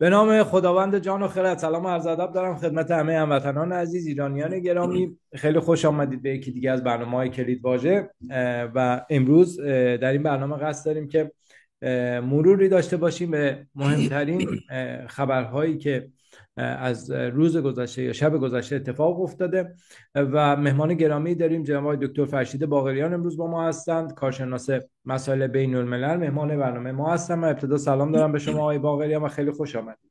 به نام خداوند جان و خرد، سلام و عرض ادب دارم خدمت همه هموطنان عزیز، ایرانیان گرامی. خیلی خوش آمدید به یکی دیگه از برنامه‌های کلید واژه. و امروز در این برنامه قصد داریم که مروری داشته باشیم به مهمترین خبرهایی که از روز گذشته یا شب گذشته اتفاق افتاده و مهمان گرامی داریم. جناب دکتر فرشید باقریان امروز با ما هستند، کارشناس مسائل بین الملل. مهمان برنامه ما هستند. من ابتدا سلام دارم به شما آقای باقریان و خیلی خوش آمدید.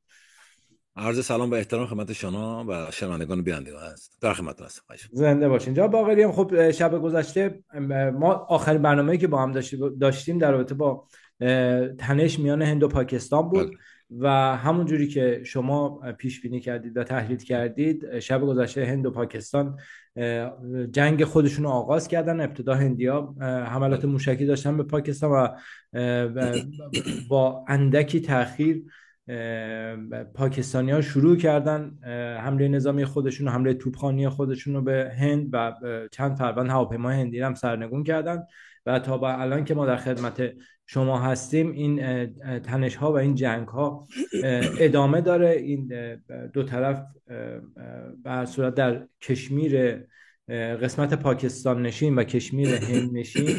عرض سلام و احترام خدمت شما و شنوندگان بیننده هست. در خدمتتون هستم. زنده باشین جناب باقریان. خب شب گذشته ما آخرین برنامه‌ای که با هم داشتیم در رابطه با تنش میان هند و پاکستان بله. بود و همون جوری که شما پیش بینی کردید و تحلیل کردید، شب گذشته هند و پاکستان جنگ خودشون رو آغاز کردن. ابتدا هندیا حملات بله. موشکی داشتن به پاکستان و با اندکی تأخیر پاکستانی ها شروع کردن حمله نظامی خودشون و حمله توپخانه‌ای خودشون رو به هند و چند فروند هواپیمای هندی هم سرنگون کردن و تا به الان که ما در خدمت شما هستیم این تنش ها و این جنگ ها ادامه داره. این دو طرف به هر صورت در کشمیر قسمت پاکستان نشین و کشمیر هند نشین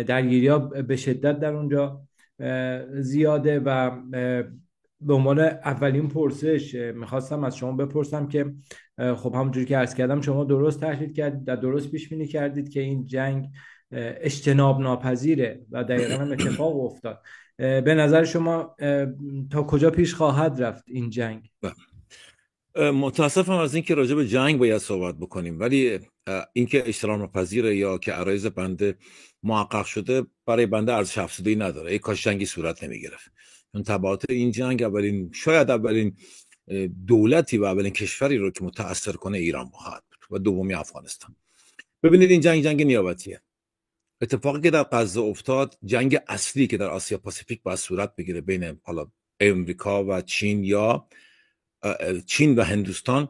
درگیری ها به شدت در اونجا زیاده و به عنوان اولین پرسش میخواستم از شما بپرسم که خب همونجوری که عرض کردم شما درست تحلیل کردید و درست پیش بینی کردید که این جنگ اجتناب ناپذیره و دقیقا هم اتفاق افتاد. به نظر شما تا کجا پیش خواهد رفت این جنگ؟ متاسفم از اینکه راجع به جنگ باید صحبت بکنیم، ولی اینکه اجتناب ناپذیره یا که عرایض بنده محقق شده برای بنده ارزش افزوده‌ای نداره. ای کاش جنگی صورت نمیگرفت. چون تبعات این جنگ شاید اولین دولتی و اولین کشوری رو که متأثر کنه ایران خواهد بود و دومی افغانستان. ببینید این جنگ نیابتیه. اتفاقی که در غزه افتاد جنگ اصلی که در آسیا پاسیفیک باید صورت بگیره بین حالا امریکا و چین یا چین و هندوستان،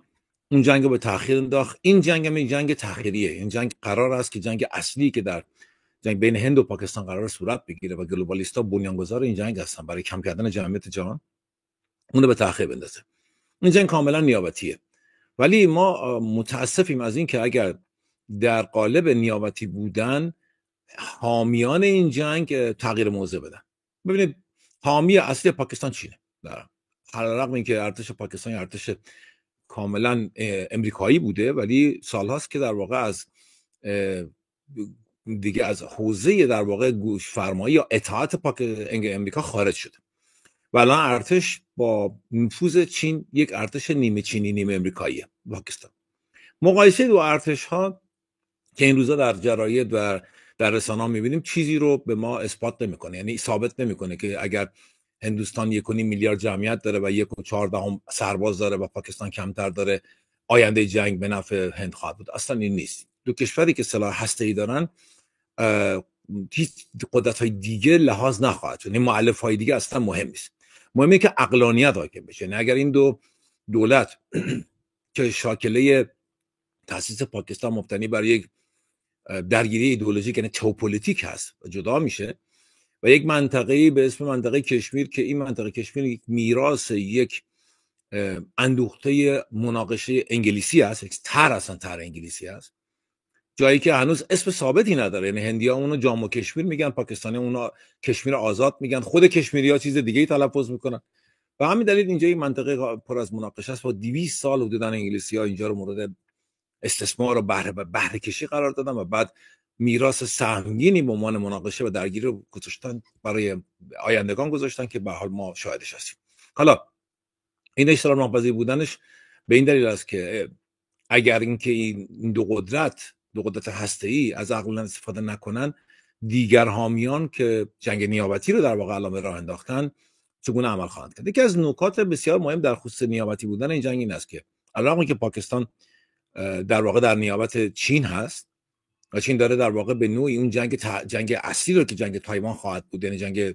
اون جنگ رو به تأخیر انداخت. این جنگ تأخیریه. این جنگ قرار است که جنگ اصلی که در جنگ بین هند و پاکستان قرار صورت بگیره و گلوبالیستا بنیانگذار این جنگ هستن برای کم کردن جمعیت جهان، اون رو به تأخیر بندازه. این جنگ کاملا نیابتیه. ولی ما متاسفیم از این که اگر در قالب نیابتی بودن حامیان این جنگ تغییر موضع بدن. ببینید حامی اصلی پاکستان چینه. علیرغم اینکه ارتش پاکستان ارتش کاملا امریکایی بوده، ولی سالهاست که در واقع از حوزه در واقع گوش فرمایی یا اطاعت امریکا خارج شده و الان ارتش با نفوذ چین یک ارتش نیمه چینی نیمه امریکاییه. پاکستان مقایسه دو ارتش ها که این روزا در جراید و در رسانه ها میبینیم چیزی رو به ما اثبات نمیکنه، یعنی ثابت نمیکنه که اگر هندوستان 1.5 میلیارد جمعیت داره و 1.4 سرباز داره و پاکستان کمتر داره، آینده جنگ به نفع هند خواهد بود. اصلا این نیست. دو کشوری که سلاح هسته‌ای دارن هیچ قدرت‌های دیگه لحاظ نخواهد شد. این مؤلفه‌های دیگه اصلا مهم نیست. مهمه که عقلانیت حاکم بشه. نه اگر این دو دولت که شاکله تأسیس پاکستان مبتنی بر یک درگیری ایدئولوژیک یعنی تئوپلیتیک هست و جدا میشه و یک منطقه‌ای به اسم منطقه کشمیر که این منطقه کشمیر یک میراث یک اندوخته مناقشه انگلیسی است، یک طرح انگلیسی است، جایی که هنوز اسم ثابتی نداره. یعنی هندی‌ها اونو جامو کشمیر میگن، پاکستانی اونو کشمیر آزاد میگن، خود کشمیری‌ها چیز دیگه‌ای تلفظ میکنن. و همین دلیل اینجا این منطقه پر از مناقشه است و 200 سال حدوداً انگلیسی‌ها اینجا رو مورد استثمار و بهره کشی قرار دادن و بعد میراث سهمگینی به عنوان مناقشه و درگیری رو گذاشتن برای آیندگان گذاشتن که به حال ما شاهدش هستیم. حالا این اجتناب ناپذیر بودنش به این دلیل است که اگر اینکه این دو قدرت هسته‌ای از عقل استفاده نکنن، دیگر حامیان که جنگ نیابتی رو در واقع الان به راه انداختن چگونه عمل خواهند کرد. یکی از نکات بسیار مهم در خصوص نیابتی بودن این جنگ این است که علاوه که پاکستان در واقع در نیابت چین هست و چین داره در واقع به نوعی اون جنگ اصلی رو که جنگ تایوان خواهد بود، یعنی جنگ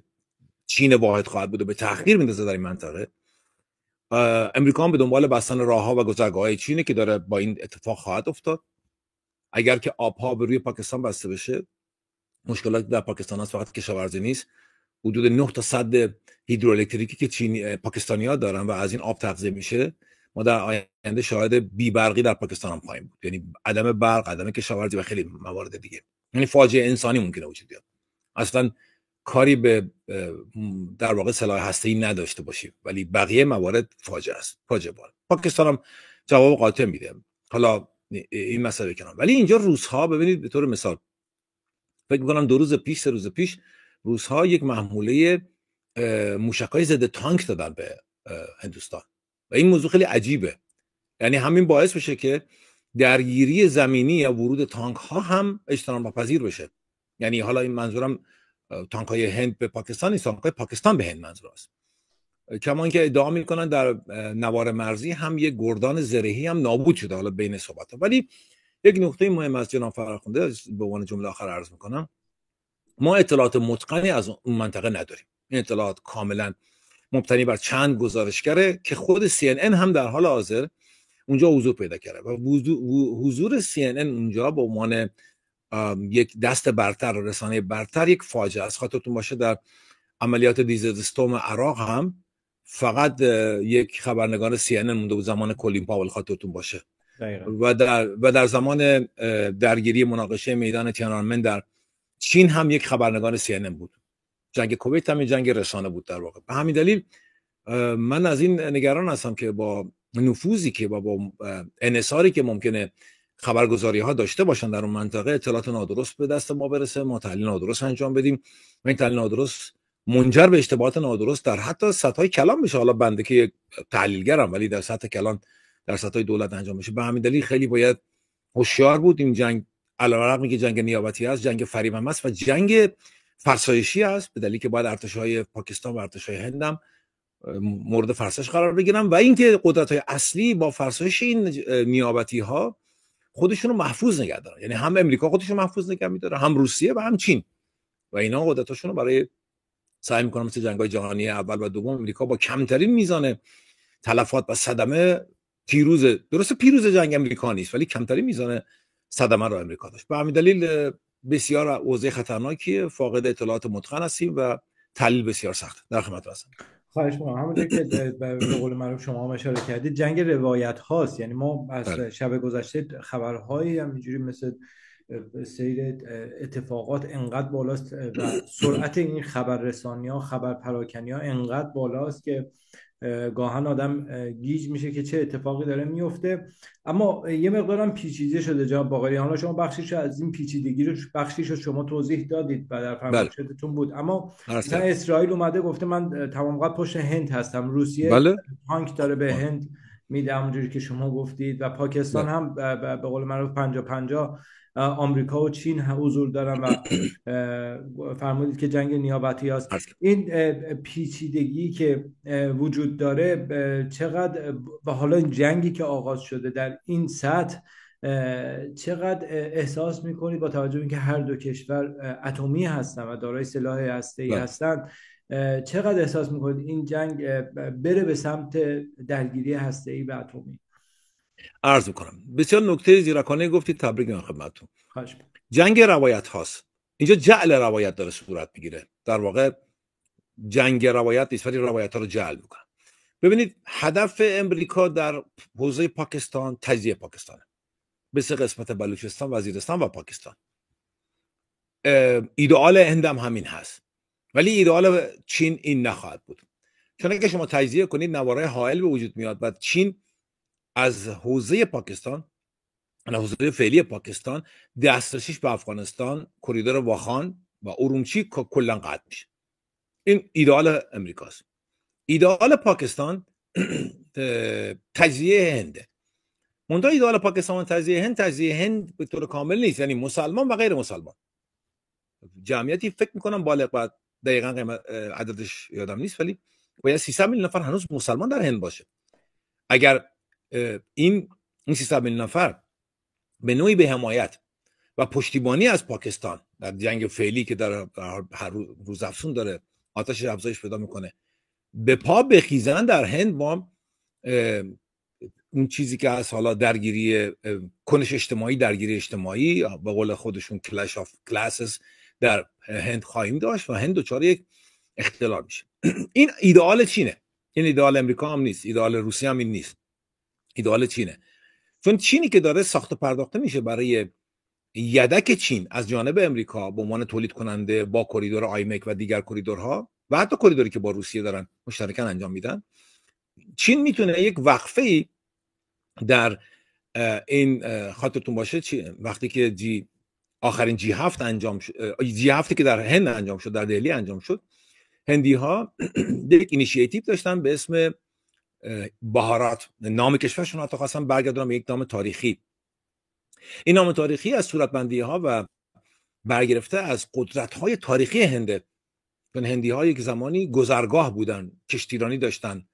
چین واحد خواهد بود و به تأخیر میندازه در این منطقه. امریکا هم به دنبال بستن راهها و گذرگاه‌های چینه که داره با این اتفاق خواهد افتاد. اگر که آبها به روی پاکستان بسته بشه، مشکلاتی در پاکستان هست، فقط کشاورزی نیست. حدود 9 تا سد هیدروالکتریکی که پاکستانی‌ها دارن و از این آب تغذیه میشه، ما در آینده شاهد بی‌برقی در پاکستان هم خواهیم بود، یعنی عدم برق، عدم کشاورزی و خیلی موارد دیگه، یعنی فاجعه انسانی ممکنه وجود بیاد. اصلا کاری به در واقع سلاح هسته‌ای نداشته باشیم، ولی بقیه موارد فاجعه است، فاجعه بار. پاکستان هم جواب قاطع میده. حالا این مسئله کنم، ولی اینجا روس‌ها ببینید به طور مثال فکر می‌کنم 2 روز پیش 3 روز پیش روس‌ها یک محموله موشک‌های ضد تانک دادن به هندوستان و این موضوع خیلی عجیبه. یعنی همین باعث بشه که درگیری زمینی یا ورود تانک ها هم اجتناب ناپذیر بشه. یعنی حالا این منظورم تانک های هند به پاکستان نیست، تانک های پاکستان به هند منظور است. کما اینکه ادعا میکنن در نوار مرزی هم یک گردان زرهی هم نابود شده حالا بین صحبت ها. ولی یک نکته مهم از جناب فرخنده به عنوان جمله آخر عرض میکنم، ما اطلاعات متقنی از اون منطقه نداریم. این اطلاعات کاملا مبتنی بر چند گزارشگره که خود CNN هم در حال حاضر اونجا حضور پیدا کرده و حضور CNN اونجا به عنوان یک دست برتر و رسانه برتر یک فاجعه است. خاطرتون باشه در عملیات دیزرت استورم عراق هم فقط یک خبرنگار CNN مونده بود زمان کلین پاول، خاطرتون باشه. و در زمان درگیری مناقشه میدان تیانانمن در چین هم یک خبرنگار CNN بود. جنگ کویت هم جنگ رسانه بود در واقع. به همین دلیل من از این نگران هستم که با نفوذی که با انحصاری که ممکنه خبرگزاری ها داشته باشن در اون منطقه، اطلاعات نادرست به دست ما برسه، ما تحلیل نادرست انجام بدیم و این تحلیل نادرست منجر به اشتباهات نادرست در حتی سطح کلان بشه. حالا بنده که یک تحلیلگرم ولی در سطح کلان در سطح دولت انجام بشه. به همین دلیل خیلی باید هوشیار بود. این جنگ علیرغم اینکه جنگ نیابتی است، جنگ فریب هم است و جنگ فرسایشی است، به دلیلی که باید ارتش‌های پاکستان و ارتش‌های هند هم مورد فرسایش قرار بگیرن و اینکه قدرت‌های اصلی با فرسایش این نیابتی‌ها خودشون رو محفوظ نگه دارن. یعنی هم امریکا خودشون محفوظ نگه می‌داره، هم روسیه و هم چین، و اینا قدرتاشون رو برای سعی می‌کنن مثل جنگ‌های جهانی اول و دوم امریکا با کمترین میزان تلفات و صدمه پیروز جنگ امریکا نیست ولی کمترین میزان صدمه رو امریکا داشت. به همین دلیل بسیار اوضاع خطرناکیه، فاقد اطلاعات متقن هستیم و تحلیل بسیار سخت. در خدمت هستم. خواهش می‌کنم. همونطور که به قول معروف شما هم اشاره کردید، جنگ روایت هاست. یعنی ما از شب گذشته خبرهایی همینجوری مثل سیر اتفاقات انقدر بالاست و سرعت این خبررسانی‌ها، خبر پراکنی‌ها انقدر بالاست که گاهن آدم گیج میشه که چه اتفاقی داره میفته. اما یه مقدارم پیچیده شده جناب باقری. حالا شما بخشیش از این پیچیدگی رو بخشیش شما توضیح دادید و در فرمایشاتتون بود، اما مثلا اسرائیل اومده گفته من تمام قد پشت هند هستم، روسیه تانک داره به هند میده همونجوری که شما گفتید، و پاکستان هم به قول معروف 50-50 آمریکا و چین حضور دارن و فرمودید که جنگ نیابتی است. این پیچیدگی که وجود داره چقدر و حالا این جنگی که آغاز شده در این سطح چقدر احساس میکنید با توجه به اینکه هر دو کشور اتمی هستن و دارای سلاح هسته‌ای هستن، چقدر احساس میکنید این جنگ بره به سمت درگیری هسته‌ای و اتمی؟ عرض میکنم. بسیار نکته زیرکانه گفتید، تبریک میگم خدمتتون. جنگ روایت هاست. اینجا جعل روایت داره صورت میگیره. در واقع جنگ روایت نیست ولی روایت ها رو جعل میکنن. ببینید هدف امریکا در حوزه پاکستان تجزیه پاکستانه، به سه قسمت: بلوچستان، وزیرستان و پاکستان. ایدئال هند هم همین هست ولی ایدئال چین این نخواهد بود، چون اگه شما تجزیه کنید نوارای حائل به وجود میاد و چین از حوزه پاکستان، از حوزه فعلی پاکستان، دسترسیش به افغانستان، کریدور واخان و ارومچی کلا قطع میشه. این ایدئال امریکاست. ایدئال پاکستان تجزیه هنده. منتها ایدئال پاکستان و تجزیه هند به طور کامل نیست، یعنی مسلمان و غیر مسلمان. جمعیتی فکر میکنم بالغ، بعد دقیقاً عددش یادم نیست، ولی باید 300 میلیون نفر هنوز مسلمان در هند باشه. اگر این 300 میلیون نفر به نوعی به حمایت و پشتیبانی از پاکستان در جنگ فعلی که در هر روز افزون داره آتش افزایش پیدا میکنه به پا بخیزن در هند، ما اون چیزی که از حالا درگیری کنش اجتماعی، درگیری اجتماعی به قول خودشون کلش آف کلاسز در هند خواهیم داشت و هند دچار یک اختلال میشه. این ایدئال چینه، این ایدئال امریکا هم نیست، ایدئال روسیه هم این نیست، ایدئال چینه. چون چینی که داره ساخت و پرداخته میشه برای یدک چین از جانب امریکا به عنوان تولید کننده با کریدور آیمک و دیگر کریدورها و حتی کریدوری که با روسیه دارن مشترکاً انجام میدن، چین میتونه یک وقفه‌ای در این خاطرتون باشه وقتی که آخرین G7 انجام شد، G7 که در هند انجام شد، در دهلی انجام شد، هندی ها یک اینیشیتیو داشتن به اسم بهارات، نام کشورشون حتی خواستن برگردونم یک نام تاریخی. این نام تاریخی از صورتبندی ها و برگرفته از قدرت های تاریخی هنده. چون هندی ها یک زمانی گذرگاه بودن، کشتیرانی داشتن،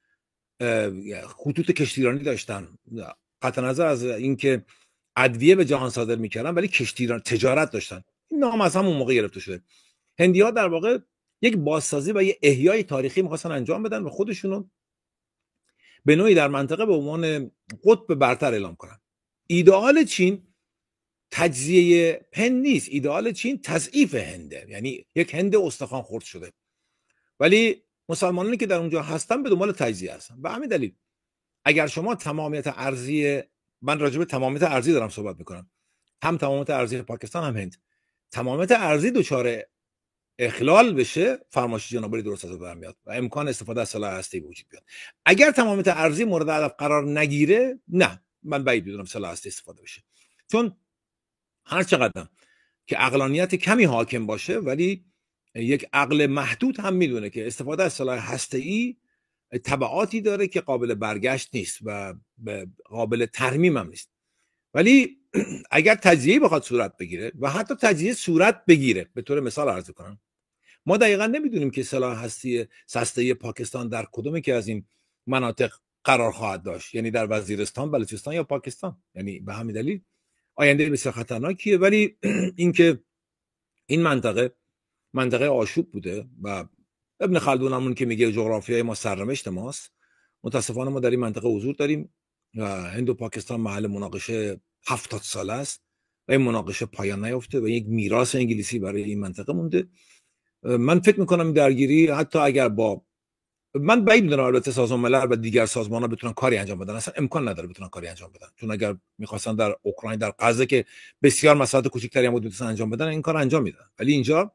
خطوط کشتیرانی داشتن، قطع نظر از اینکه ادویه به جهان صادر میکردن ولی کشتیران تجارت داشتن. این نام از همون موقع گرفته شده. هندی ها در واقع یک بازسازی و یک احیای تاریخی میخواستن انجام بدن و خودشونو به نوعی در منطقه به عنوان قطب برتر اعلام کنن. ایدئال چین تجزیه هند نیست، ایدئال چین تضعیف هنده، یعنی یک هند استخوان خرد شده. ولی مسلمانانی که در اونجا هستن به دنبال تجزیه هستن. به همین دلیل اگر شما تمامیت ارضی، من راجع به تمامیت ارضی دارم صحبت میکنم، هم تمامیت ارضی پاکستان هم هند، تمامیت ارضی دچار اخلال بشه، فرمایش جناب علی درست از برمیاد و امکان استفاده از سلاح هسته‌ای وجود بیاد. اگر تمامیت ارضی مورد هدف قرار نگیره، نه، من بعید میدونم سلاح هسته‌ای استفاده بشه. چون هر چقدر که عقلانیت کمی حاکم باشه ولی یک عقل محدود هم میدونه که استفاده از سلاح هسته‌ای تبعاتی داره که قابل برگشت نیست و قابل ترمیم هم نیست. ولی اگر تجزیه بخواد صورت بگیره و حتی تجزیه صورت بگیره، به طور مثال عرض کنم، ما دقیقا نمیدونیم که سلاح هسته‌ای پاکستان در کدومی که از این مناطق قرار خواهد داشت، یعنی در وزیرستان، بلوچستان یا پاکستان. یعنی به همین دلیل آینده بسیار خطرناکیه. ولی اینکه این منطقه آشوب بوده و ابن خلدون همون که میگه جغرافیای ما سرنوشت ماست، متاسفانه ما در این منطقه حضور داریم و هند و پاکستان محل مناقشه 70 ساله است و این مناقشه پایان نیافته و یک میراث انگلیسی برای این منطقه مونده. من فکر میکنم این درگیری حتی اگر من بعید میدونم البته سازمان ملل و دیگر سازمان‌ها بتونن کاری انجام بدن، اصلا امکان نداره بتونن کاری انجام بدن، چون اگر میخواستن در اوکراین، در غزه که بسیار مساحت کوچکتری هم بود انجام بدن، این کار انجام میدن. ولی اینجا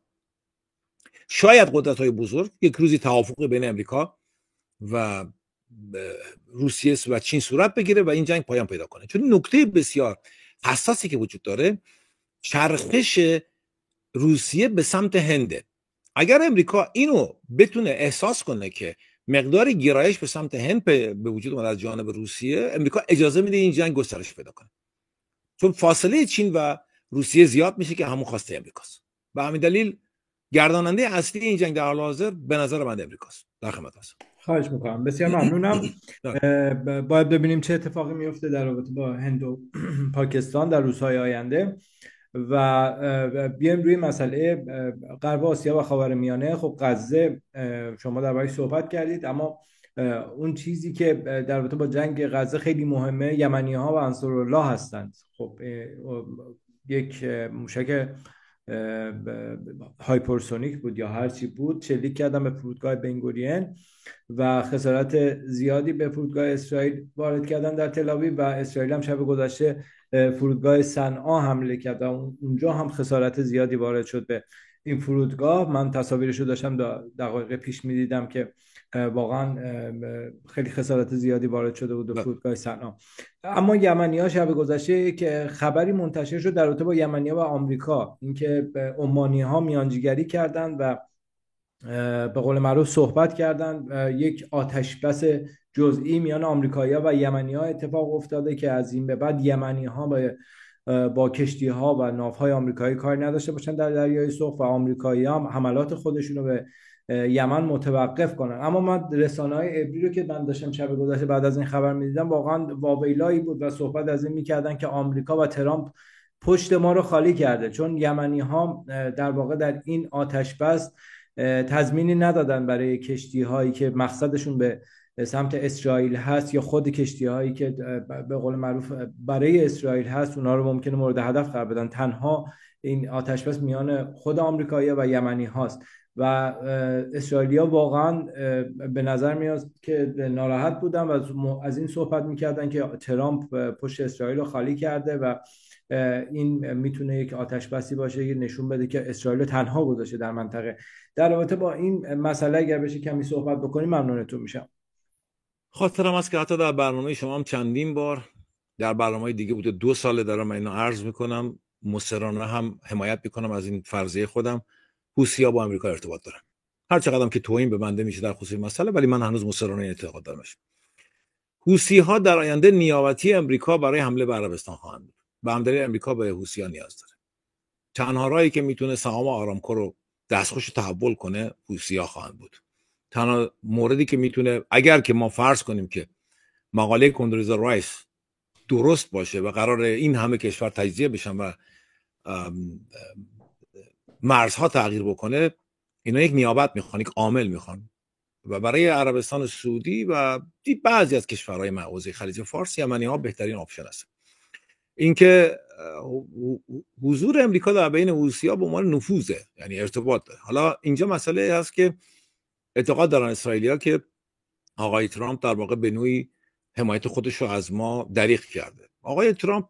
شاید قدرت‌های بزرگ یک روزی توافق بین امریکا و روسیه و چین صورت بگیره و این جنگ پایان پیدا کنه. چون نکته بسیار حساسی که وجود داره چرخش روسیه به سمت هنده. اگر امریکا اینو بتونه احساس کنه که مقدار گرایش به سمت هند به وجود اومده از جانب روسیه، امریکا اجازه میده این جنگ گسترش پیدا کنه. چون فاصله چین و روسیه زیاد میشه که همون خواسته امریکاست. به همین دلیل گرداننده اصلی این جنگ در حال حاضر به نظر من امریکاست. در خدمت هستم. خواهش میکنم، بسیار ممنونم. باید ببینیم چه اتفاقی میفته در رابطه با هند و پاکستان در روزهای آینده و بیایم روی مسئله غرب آسیا و خاورمیانه. خب غزه شما دربارش صحبت کردید، اما اون چیزی که در رابطه با جنگ غزه خیلی مهمه یمنی ها و انصارالله هستند. خب یک موشک هایپرسونیک بود یا هر چی بود شلیک کردن به فرودگاه بنگورین و خسارت زیادی به فرودگاه اسرائیل وارد کردن در تل آویو و اسرائیل هم شب گذشته فرودگاه صنعا حمله کرد و اونجا هم خسارت زیادی وارد شد به این فرودگاه. من تصاویرش رو داشتم دقایق پیش میدیدم که واقعا خیلی خسارت زیادی وارد شده بود به فرودگاه صنعا. اما یمنی‌ها شب گذشته که خبری منتشر شد در رابطه با یمنی‌ها و آمریکا، اینکه عمانی‌ها میانجیگری کردند و به قول معروف صحبت کردن، یک آتش بس جزئی میان آمریکایی‌ها و یمنی‌ها اتفاق افتاده که از این به بعد یمنی‌ها با کشتی‌ها و ناوهای آمریکایی کاری نداشته باشن در دریای سرخ و آمریکایی‌ها هم حملات خودشون رو به یمن متوقف کنن. اما من رسانه‌های عبری رو که من داشتم شب گذشته بعد از این خبر می‌دیدم واقعا واویلایی بود و صحبت از این می‌کردن که آمریکا و ترامپ پشت ما رو خالی کرده، چون یمنی‌ها در واقع در این آتش بس تضمینی ندادن برای کشتی هایی که مقصدشون به سمت اسرائیل هست یا خود کشتی هایی که به قول معروف برای اسرائیل هست، اونا رو ممکنه مورد هدف قرار بدن. تنها این آتشبس میان خود آمریکایی‌ها و یمنی هاست و اسرائیلی‌ها واقعا به نظر میاد که ناراحت بودن و از این صحبت میکردن که ترامپ پشت اسرائیل رو خالی کرده و این میتونه یک آتشبسی باشه که نشون بده که اسرائیل تنها گذاشته در منطقه. در رابطه با این مسئله اگر بشه کمی صحبت بکنیم ممنونتون میشم. خاطرم هست که حتی در برنامه شما هم چندین بار در برنامه دیگه بوده، 2 ساله دارم اینو عرض میکنم، مصرانه هم حمایت میکنم از این فرضیه خودم. حوثی‌ها با آمریکا ارتباط دارن، هر چقدرم که توهین به بنده میشه در خصوص مسئله، ولی من هنوز مصرانه اعتقاد دارمش. حوثی‌ها در آینده نیابتی امریکا برای حمله به عربستان خواهند بود. به همدلیل امریکا به حوثی‌ها نیاز داره. تنها راهی که میتونه سهام آرامکو رو دستخوش تحول کنه حوثی‌ها خواهند بود. تنها موردی که میتونه، اگر که ما فرض کنیم که مقاله کندولیزا رایس درست باشه و قرار این همه کشور تجزیه بشن و مرزها تغییر بکنه، اینا یک نیابت میخوان، یک عامل میخوان و برای عربستان سعودی و بعضی از کشورهای حوزه خلیج فارس یمنی ها بهترین آپشن است. اینکه حضور امریکا در بین حوثی‌ها به عنوان نفوذه، یعنی ارتباط داره. حالا اینجا مسئله هست که اعتقاد دارن اسرائیلی‌ها که آقای ترامپ در واقع به نوعی حمایت خودش رو از ما دریغ کرده. آقای ترامپ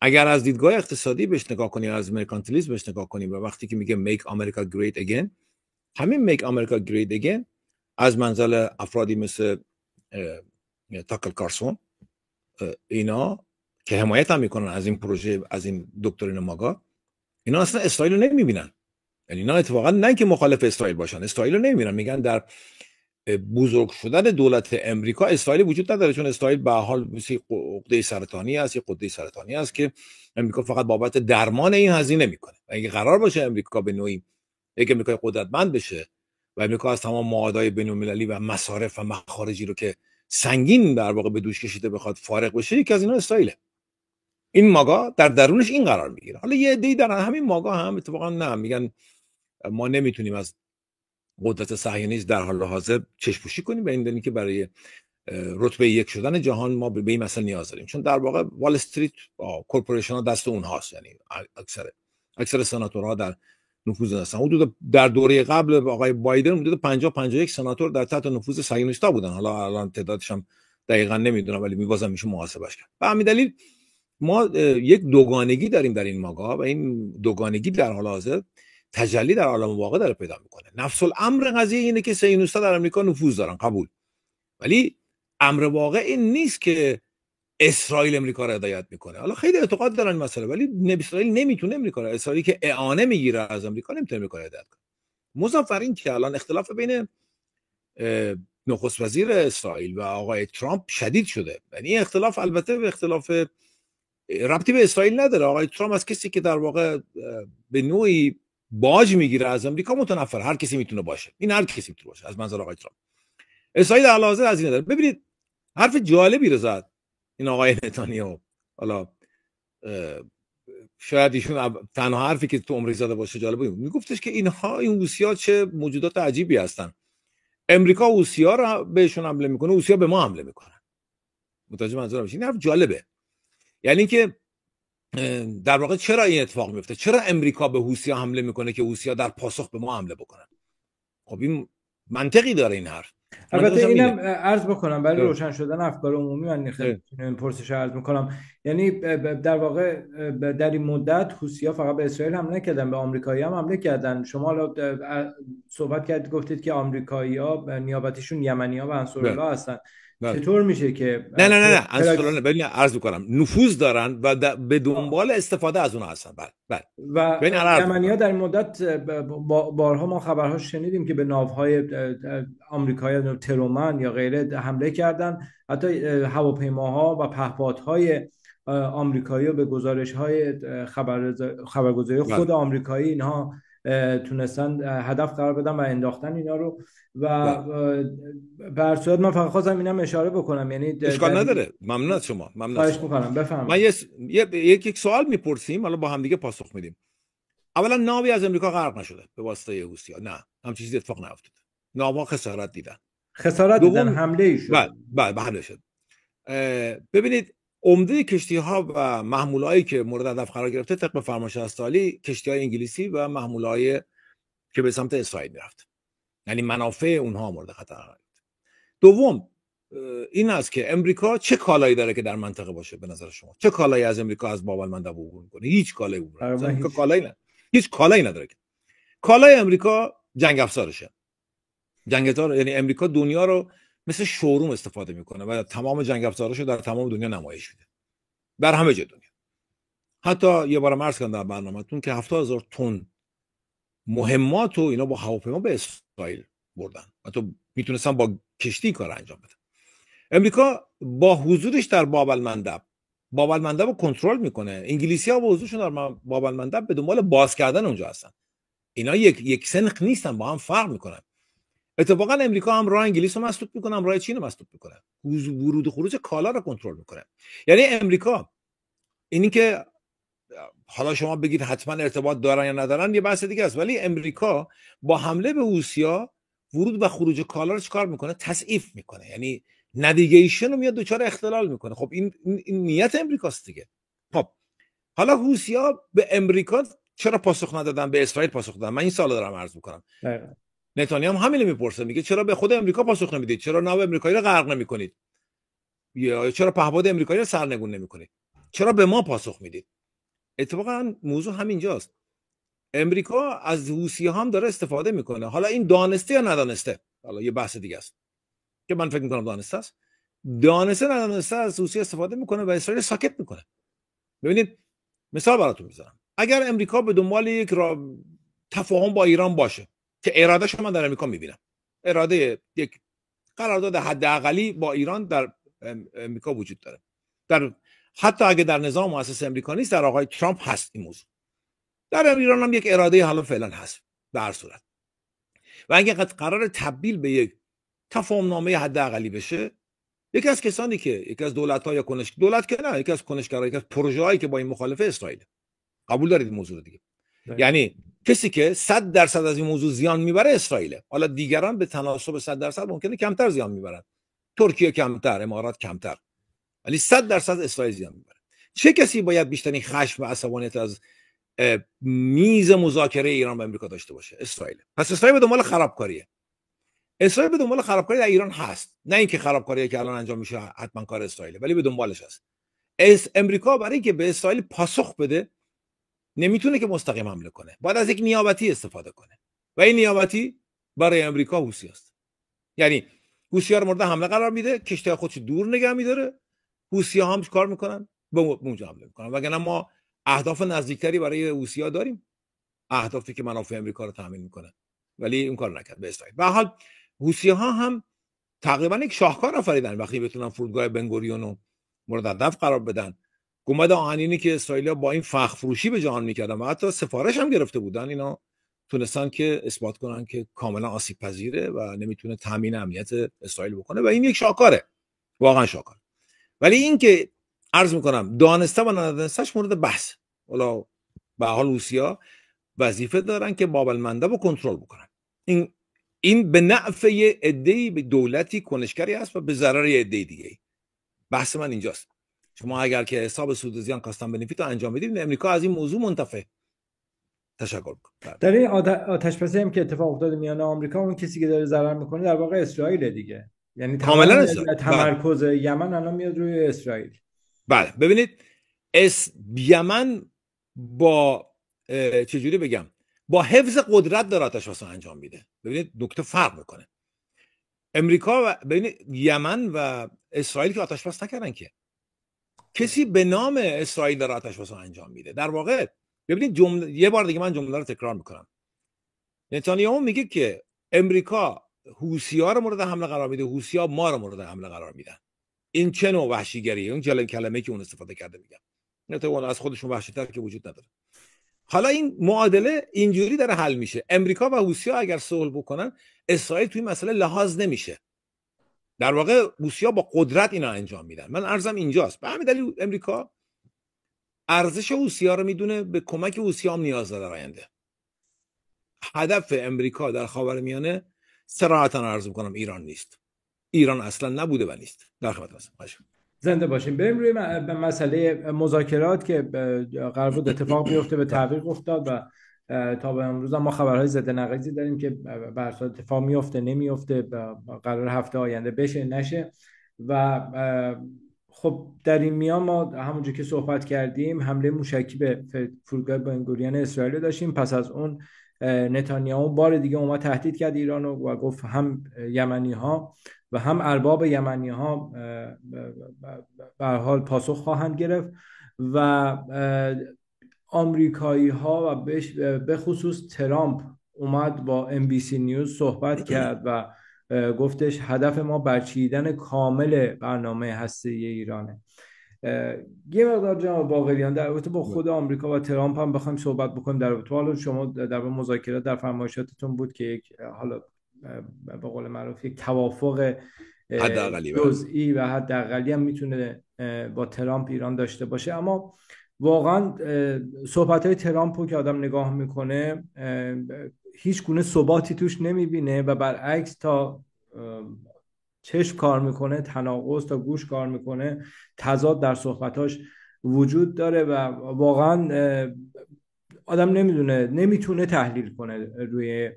اگر از دیدگاه اقتصادی بهش نگاه کنیم، از مرکانتیلیسم بهش نگاه کنیم و وقتی که میگه make America great again، همین make America great again از منزل افرادی مثل تاکل کارسون، اینا که حمایت هم میکنن از این پروژه، از این دکترین ماگا، اینا اصلا اسرائیل رو نمیبینن. یعنی اینا اتفاقا نه که مخالف اسرائیل باشن، اسرائیل رو نمیبینن، میگن در بزرگ شدن دولت امریکا اسرائیل وجود نداره، چون اسرائیل به حال مثل عقده سرطانی است، یه عقده سرطانی است که امریکا فقط بابت درمان این هزینه میکنه. و اگه قرار باشه امریکا به نوعی یک امریکای قدرتمند بشه و امریکا از تمام معاهدهای بین‌المللی و مصارف و مخارجی رو که سنگین در واقع به دوش کشیده بخواد فارغ بشه، یکی از اینا اسرائیله. این ماگا در درونش این قرار میگیره. حالا یه عده‌ای در همین ماگا هم اتفاقا نه، میگن ما نمیتونیم از قدرت صهیونیسم در حال حاضر چشم‌پوشی کنیم به این دلیل که برای رتبه 1 شدن جهان ما به این مسئله نیاز داریم، چون در واقع وال استریت کورپوریشن ها دست اونهاست. یعنی اکثر سناتورها در نفوذ هستن. حدود در دوره قبل آقای بایدن حدود 50-51 سناتور در تحت نفوذ صهیونیست‌ها بودن. حالا الان تعدادش هم دقیقاً نمیدونم، ولی می‌بازم میشه محاسبهش کرد. به همین دلیل ما یک دوگانگی داریم در این ماگا و این دوگانگی در حال حاضر تجلی در عالم واقع داره پیدا میکنه. نفس الامر قضیه اینه که صهیونیست‌ها در آمریکا نفوذ دارن، قبول، ولی امر واقع این نیست که اسرائیل امریکا رو هدایت میکنه. حالا خیلی اعتقاد دارن مسئله، ولی اسرائیل نمیتونه امریکا رو، اسرائیلی که اعانه میگیره از امریکا نمیتونه امریکا رو هدایت کنه. مضاف بر این که الان اختلاف بین نخست وزیر اسرائیل و آقای ترامپ شدید شده. یعنی این اختلاف البته به اختلاف ربطی به اسرائیل نداره. آقای ترامپ از کسی که در واقع به نوعی باج میگیره از امریکا متنفر، هر کسی میتونه باشه، این هر کسی میتونه باشه از منظر آقای ترامپ. اسرائیل در حاضر از این نداره. ببینید حرف جالبی رو زد این آقای نتانیاهو. حالا شاید ایشون تنها حرفی که تو عمری زده باشه جالبه، میگفتش که اینها، این حوثی‌ها چه موجودات عجیبی هستن. امریکا حوثی‌ها رو بهشون حمله میکنه، حوثی‌ها به ما حمله میکنن. متوجه منظورم میشین؟ این حرف جالبه. یعنی که در واقع چرا این اتفاق میفته؟ چرا امریکا به حوثی‌ها حمله میکنه که حوثی‌ها در پاسخ به ما حمله بکنن؟ خب این منطقی داره این حرف. البته اینم عرض بکنم برای روشن شدن افکار عمومی، من این پرسش عرض میکنم. یعنی در واقع در این مدت حوثی‌ها فقط به اسرائیل حمله نکردن، به آمریکایی‌ها هم حمله کردن. شما حالا صحبت کردید، گفتید که آمریکایی‌ها نیابتیشون یمنی‌ها و انصارالله هستن. چطور میشه که نه انصارالله، ببین عرض میکنم نفوذ دارن و به دنبال استفاده از اونها هستن. بله. و یمنی‌ها در این مدت بارها ما خبرها شنیدیم که به ناوهای آمریکایی ترومن یا غیره حمله کردن. حتی هواپیماها و پهپادهای آمریکایی به گزارش‌های خبرگزاری خود آمریکایی اینها تونستن هدف قرار بدن و انداختن اینا رو. و بر صورت من فقط خواستم اینم اشاره بکنم، یعنی اشکال نداره. ممنون از شما. خواهش می‌کنم بفرمایید. من یک سوال میپرسیم، حالا با هم دیگه پاسخ میدیم. اولا ناوی از امریکا غرق نشده به واسطه حوثی‌ها، نه، همچین چیزی اتفاق نیفتاده. ناوها خسارت دیدن، حمله ای شد. بله حمله شد. ببینید عمده کشتی ها و محمولهایی که مورد هدف قرار گرفته طبق فرمایش استالی کشتی های انگلیسی و محمولهایی که به سمت اسرائیل میرفت، یعنی منافع اونها مورد خطر قرار گرفت. دوم این است که امریکا چه کالایی داره که در منطقه باشه؟ به نظر شما چه کالایی از امریکا از باب المندب عبور میکنه؟ هیچ کالایی عبور نمیکنه. امریکا کالایی نه، هیچ کالایی نداره. کالای امریکا جنگ افزارشه. جنگ افزار یعنی امریکا دنیا رو مثل شوروم استفاده میکنه و تمام جنگ افزاراشو در تمام دنیا نمایش میده، در همه جای دنیا. حتی یه بار عرض کردم در برنامه‌تون که 70,000 تن مهمات و اینا با هواپیما به اسرائیل بردن. حتی میتونستن با کشتی کار انجام بدن. امریکا با حضورش در باب المندب رو کنترل میکنه. انگلیسی‌ها با حضورشون در باب المندب به دنبال باز کردن اونجا هستن. اینا یک سنخ نیستن، با هم فرق میکنن. اتفاقا امریکا هم راه انگلیس رو مسدود میکنه، هم راه چین رو مسدود میکنه. ورود و خروج کالا رو کنترل میکنه. یعنی امریکا اینی که حالا شما بگید حتما ارتباط دارن یا ندارن یه بحث دیگه است، ولی امریکا با حمله به حوثی‌ها ورود و خروج کالا رو چیکار میکنه؟ تضعیف میکنه. یعنی نویگیشن رو میاد دچار اختلال میکنه. خب این نیت امریکاست دیگه. خب حالا حوثی‌ها به امریکا چرا پاسخ ندادن، به اسرائیل پاسخ دادن؟ من این سوالو دارم عرض میکنم. نتانیاهو هم همین میپرسه، میگه چرا به خود امریکا پاسخ نمیدید؟ چرا ناو امریکایی رو غرق نمیکنید؟ یا چرا پهپاد امریکایی رو سرنگون نمیکنید؟ چرا به ما پاسخ میدید؟ اتفاقا موضوع همینجاست. امریکا از حوثی‌ها هم داره استفاده میکنه. حالا این دانسته یا ندانسته، حالا یه بحث دیگه است که من فکر میکنم دانسته است. دانسته ندانسته از حوثی استفاده میکنه و اسرائیل ساکت میکنه. ببینید مثال براتون میزنم. اگر امریکا به دنبال یک تفاهم با ایران باشه که ارادهش من در امریکا میبینم، اراده یک قرارداد حداقلی با ایران در امریکا وجود داره. حتی اگه در نظام مؤسس امریکا نیست، در آقای ترامپ هست این موضوع. در ایران هم یک اراده حالا فعلا هست در هر صورت. و اگه قرار تبدیل به یک تفاهم نامه حداقلی بشه، یکی از کسانی که یکی از دولت‌ها یا دولت که نه، یکی از کنشگرایی که از پروژه‌هایی که با این مخالفه اسرائیل، قبول دارید این موضوع دیگه؟ یعنی کسی که 100% از این موضوع زیان میبره اسرائیل. حالا دیگران به تناسب 100% ممکنه کمتر زیان میبرن. ترکیه کمتر، امارات کمتر، ولی 100% اسرائیل زیان میبره. چه کسی باید بیشترین خشم و عصبانیت از میز مذاکره ایران و امریکا داشته باشه؟ اسرائیل. پس اسرائیل به دنبال خرابکاریه. اسرائیل به دنبال خرابکاری در ایران هست، نه اینکه خرابکاری که الان انجام میشه حتما کار اسرائیل، ولی به دنبالش هست. امریکا برای اینکه به اسرائیل پاسخ بده نمیتونه که مستقیم حمله کنه، باید از یک نیابتی استفاده کنه و این نیابتی برای امریکا حوثی است. یعنی حوثی‌ها رو مورد حمله قرار میده، کشتی خودش دور نگه میداره، حوثی‌ها هم کار میکنن به اونجا حمله میکنن. وگرنه ما اهداف نزدیکتری برای حوثی‌ها داریم، اهدافی که منافع امریکا رو تامین میکنه، ولی اون کار نکرد به اسرائیل. به هر حال حوثی‌ها هم تقریبا یک شاهکار آفریدن وقتی بتونن فرودگاه بنگوریون رو مورد هدف قرار بدن. گنبد آهنینی که اسرائیلیا با این فخ فروشی به جهان میکردن و حتی سفارش هم گرفته بودن، اینا تونستن که اثبات کنن که کاملا آسیب پذیره و نمیتونه تامین امنیت اسرائیل بکنه و این یک شاهکاره، واقعا شاهکار. ولی این که عرض میکنم دانسته و ندانسته‌اش مورد بحث. حالا به حال حوثی‌ها وظیفه دارن که باب المندب رو کنترل بکنن. این به نفع یه عده‌ای به دولتی کنشگری است و به ضرر یه عده دیگه. بحث من اینجاست. شما اگر که حساب سود و زیان کاستن بنفیت رو انجام بدید، امریکا از این موضوع منتفع. تشکر میکنم. در این آتش‌بسی هم که اتفاق افتاده میان آمریکا، اون کسی که داره ضرر میکنه در واقع اسرائیل دیگه. یعنی کاملا تمرکز یمن الان میاد روی اسرائیل. بله ببینید یمن با چجوری بگم، با حفظ قدرت داره آتش‌بسی انجام میده. ببینید نکته فرق میکنه. امریکا و ببینید یمن و اسرائیل که آتش‌بس نکردن که، کسی به نام اسرائیل داره آتش‌بس انجام میده. در واقع ببینید یه بار دیگه من جمله رو تکرار میکنم. نتانیاهو میگه که امریکا حوثی‌ها رو مورد حمله قرار میده، حوثی‌ها ما رو مورد حمله قرار میدن. این چه نوع وحشیگریه؟ اون کلمه‌ای که اون استفاده کرده میگم. نتانیاهو از خودشون وحشی‌تر که وجود نداره. حالا این معادله اینجوری داره حل میشه. امریکا و حوثی‌ها اگر صلح بکنن، اسرائیل توی مسئله لحاظ نمیشه. در واقع حوثی‌ها با قدرت اینا انجام میدن. من عرضم اینجاست. به همین دلیل امریکا ارزش حوثی‌ها رو میدونه، به کمک حوثی‌ها هم نیاز داره در آینده. هدف امریکا در خاورمیانه صراحتاً عرض می‌کنم ایران نیست. ایران اصلا نبوده و نیست. در خدمت هستم. زنده باشیم. بریم روی مسئله مذاکرات که قرار بود اتفاق بیفته به تعویق افتاد و تا به امروز هم ما خبرهای ضد نقیضی داریم که بر اساس اتفاق میفته نمیفته، قرار هفته آینده بشه نشه. و خب در این میان ما همونجور که صحبت کردیم حمله موشکی به فرودگاه بن‌گوریون اسرائیل داشتیم. پس از اون نتانیاهو بار دیگه اومد تهدید کرد ایران و گفت هم یمنی ها و هم ارباب یمنی ها به هر حال پاسخ خواهند گرفت و آمریکایی ها و به خصوص ترامپ اومد با MBC نیوز صحبت کرد و گفتش هدف ما برچیدن کامل برنامه هسته‌ای ایرانه. یه مقدار جناب باقریان در رابطه با خود آمریکا و ترامپ هم بخوایم صحبت بکنیم در رابطه، حالا شما در مذاکرات در فرمایشاتتون بود که یک حالا به قول معروف یک توافق جزئی و حداقلی هم میتونه با ترامپ ایران داشته باشه، اما واقعا صحبت‌های ترامپ رو که آدم نگاه میکنه هیچ گونه ثباتی توش نمیبینه و برعکس تا چشم کار میکنه تناقض، تا گوش کار میکنه تضاد در صحبتاش وجود داره و واقعا آدم نمیتونه تحلیل کنه روی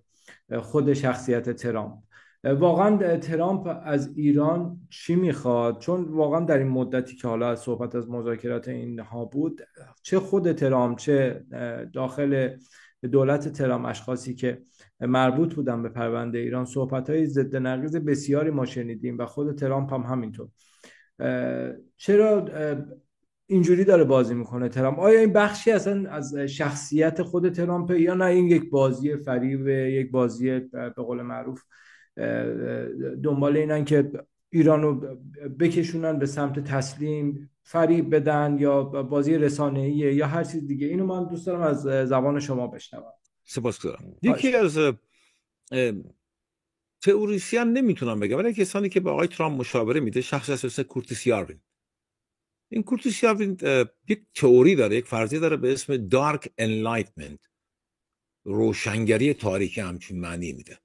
خود شخصیت ترامپ. واقعا ترامپ از ایران چی میخواد؟ چون واقعا در این مدتی که حالا صحبت از مذاکرات اینها بود، چه خود ترامپ چه داخل دولت ترامپ اشخاصی که مربوط بودن به پرونده ایران صحبت‌های ضد نقیض بسیاری ما شنیدیم و خود ترامپ هم همینطور. چرا اینجوری داره بازی میکنه ترامپ؟ آیا این بخشی اصلا از شخصیت خود ترامپه یا نه این یک بازی فریب، یک بازی به قول معروف دنبال اینن که ایرانو بکشونن به سمت تسلیم، فریب بدن، یا بازی رسانه‌ایه یا هر چیز دیگه؟ اینو من دوست دارم از زبان شما بشنوم. سپاسگزارم. یکی از تئوریسین نمیتونم بگم، ولی کسانی که با آقای ترامپ مشاوره میده شخصی اساس کورتیس یاروین. این کورتیس یاروین یک تئوری داره، یک فرضیه داره به اسم دارک انلایتمنت، روشنگری تاریکی، همچین معنی میده.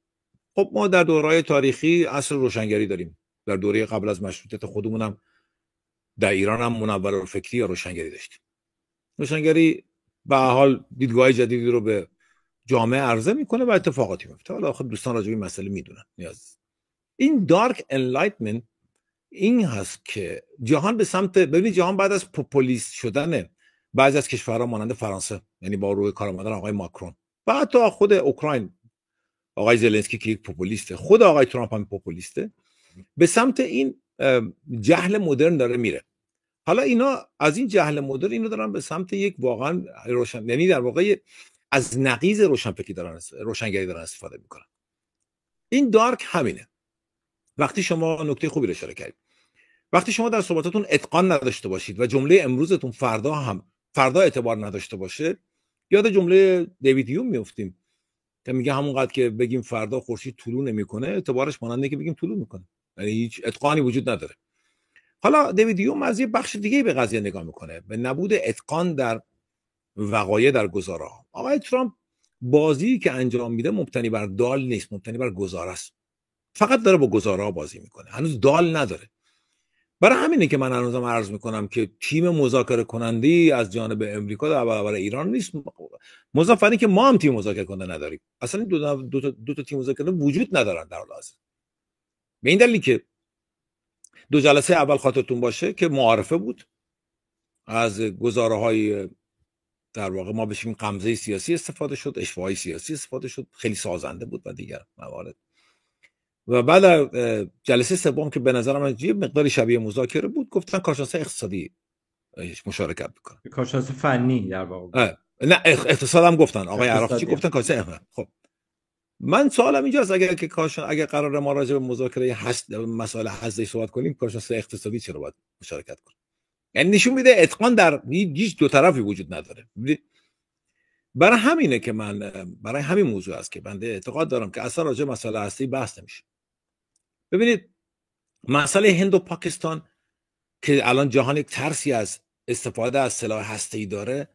خب ما در دوره‌های تاریخی عصر روشنگری داریم. در دوره قبل از مشروطیت خودمون هم در ایران هم منورالفکری یا روشنگری داشتیم. روشنگری به حال دیدگاه جدیدی رو به جامعه عرضه میکنه و اتفاقاتی میفته. حالا خب دوستان راجع به این مسئله میدونن. این دارک انلایتمنت این هست که جهان به سمت، ببینید جهان بعد از پوپولیست شدن بعضی از کشورها مانند فرانسه، یعنی با روی کار آمدن آقای ماکرون و حتی خود اوکراین آقای زلنسکی که یک پوپولیسته، خود آقای ترامپ هم پوپولیسته، به سمت این جهل مدرن داره میره. حالا اینا از این جهل مدرن اینو دارن به سمت یک واقعا روشن، یعنی در واقع از نقیض روشنفکری دارن، روشنگری دارن استفاده میکنن. این دارک همینه. وقتی شما نکته خوبی رو اشاره کردید، وقتی شما در صحبتاتون اتقان نداشته باشید و جمله امروزتون فردا اعتبار نداشته باشه، یاد جمله دیوید هیوم میافتیم که میگه همونقدر که بگیم فردا خورشید طلوع نمیکنه، اعتبارش ماننده که بگیم طلوع میکنه، یعنی هیچ اتقانی وجود نداره. حالا دیوید هیوم از یه بخش دیگه به قضیه نگاه میکنه، به نبود اتقان در وقایع، در گزاره‌ها. آقای ترامپ بازی که انجام میده مبتنی بر دال نیست، مبتنی بر گزاره است. فقط داره با گزاره‌ها بازی میکنه، هنوز دال نداره. برای همینه که من هنوزم عرض میکنم که تیم مذاکره کننده‌ای از جانب امریکا در برابر ایران نیست. مضافاً که ما هم تیم مذاکره کننده نداریم. اصلا دو تا تیم مذاکره وجود ندارن در حال حاضر. به این دلیل که دو جلسه اول خاطرتون باشه که معارفه بود، از گزاره‌های در واقع ما بشیم غمزه سیاسی استفاده شد، اشتباهی سیاسی استفاده شد، خیلی سازنده بود و دیگر موارد. و بعد جلسه سوم که به نظرم یه مقداری شبیه مذاکره بود، گفتن کارشناس اقتصادی مشارکت بکنن، کارشناس فنی در واقع. نه اقتصاد هم گفتن، آقای عراقچی گفتن کارشناس. خب من سوالم اینجاست، اگر قرار ما راجع به مذاکره مسائل هسته صحبت کنیم، کارشناس اقتصادی چرا باید مشارکت کنه؟ یعنی نشون میده اتقان در هیچ دو طرفی وجود نداره. برای همینه که من برای همین موضوع است که بنده اعتقاد دارم که اصلا راجع به مسائل هسته‌ای بحث نمیشه. ببینید مسئله هند و پاکستان که الان جهان یک ترسی از استفاده از سلاح هسته‌ای داره،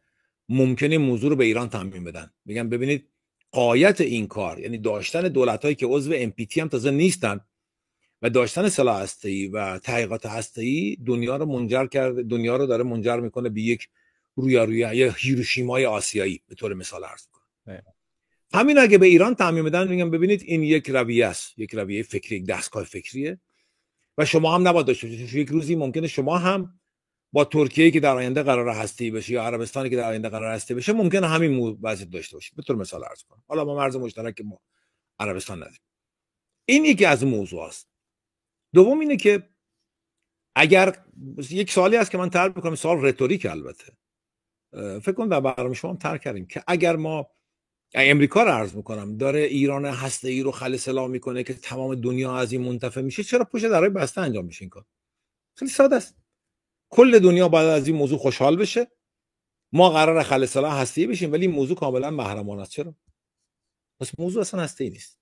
ممکنه موضوع رو به ایران تعمیم بدن، میگن ببینید غایت این کار، یعنی داشتن دولت‌هایی که عضو NPT هم تازه نیستن و داشتن سلاح هسته‌ای و تحقیقات هسته‌ای دنیا رو داره منجر میکنه به یک رویارویی یا هیروشیمای آسیایی به طور مثال عرض میکنم. همین اگه به ایران تعمیم بدن میگم ببینید این یک رویه است، یک رویه فکری، یک دستگاه فکریه و شما هم نباید داشته باشید. یک روزی ممکنه شما هم با ترکیه که در آینده قرار هستی بشه یا عربستانی که در آینده قرار هستی بشه ممکنه همین وضعیت داشته باشید. به طور مثال عرض کنم حالا ما مرز مشترک ما عربستان نداریم. این یکی از موضوع است. دوم اینه که اگر یک سوالی هست که من طرح می‌کنم، سوال رتوریک البته، فکر کنم در برنامه شما هم طرح کردیم که اگر ما امریکا رو عرض میکنم داره ایران هسته‌ای رو خل سلاح میکنه که تمام دنیا از این منتفع میشه، چرا پشت درهای بسته انجام میشه این کار؟ خیلی ساده است. کل دنیا باید از این موضوع خوشحال بشه. ما قرار خل سلاح هسته‌ای بشیم ولی این موضوع کاملا محرمانه است. چرا؟ پس موضوع اصلا هسته‌ای نیست.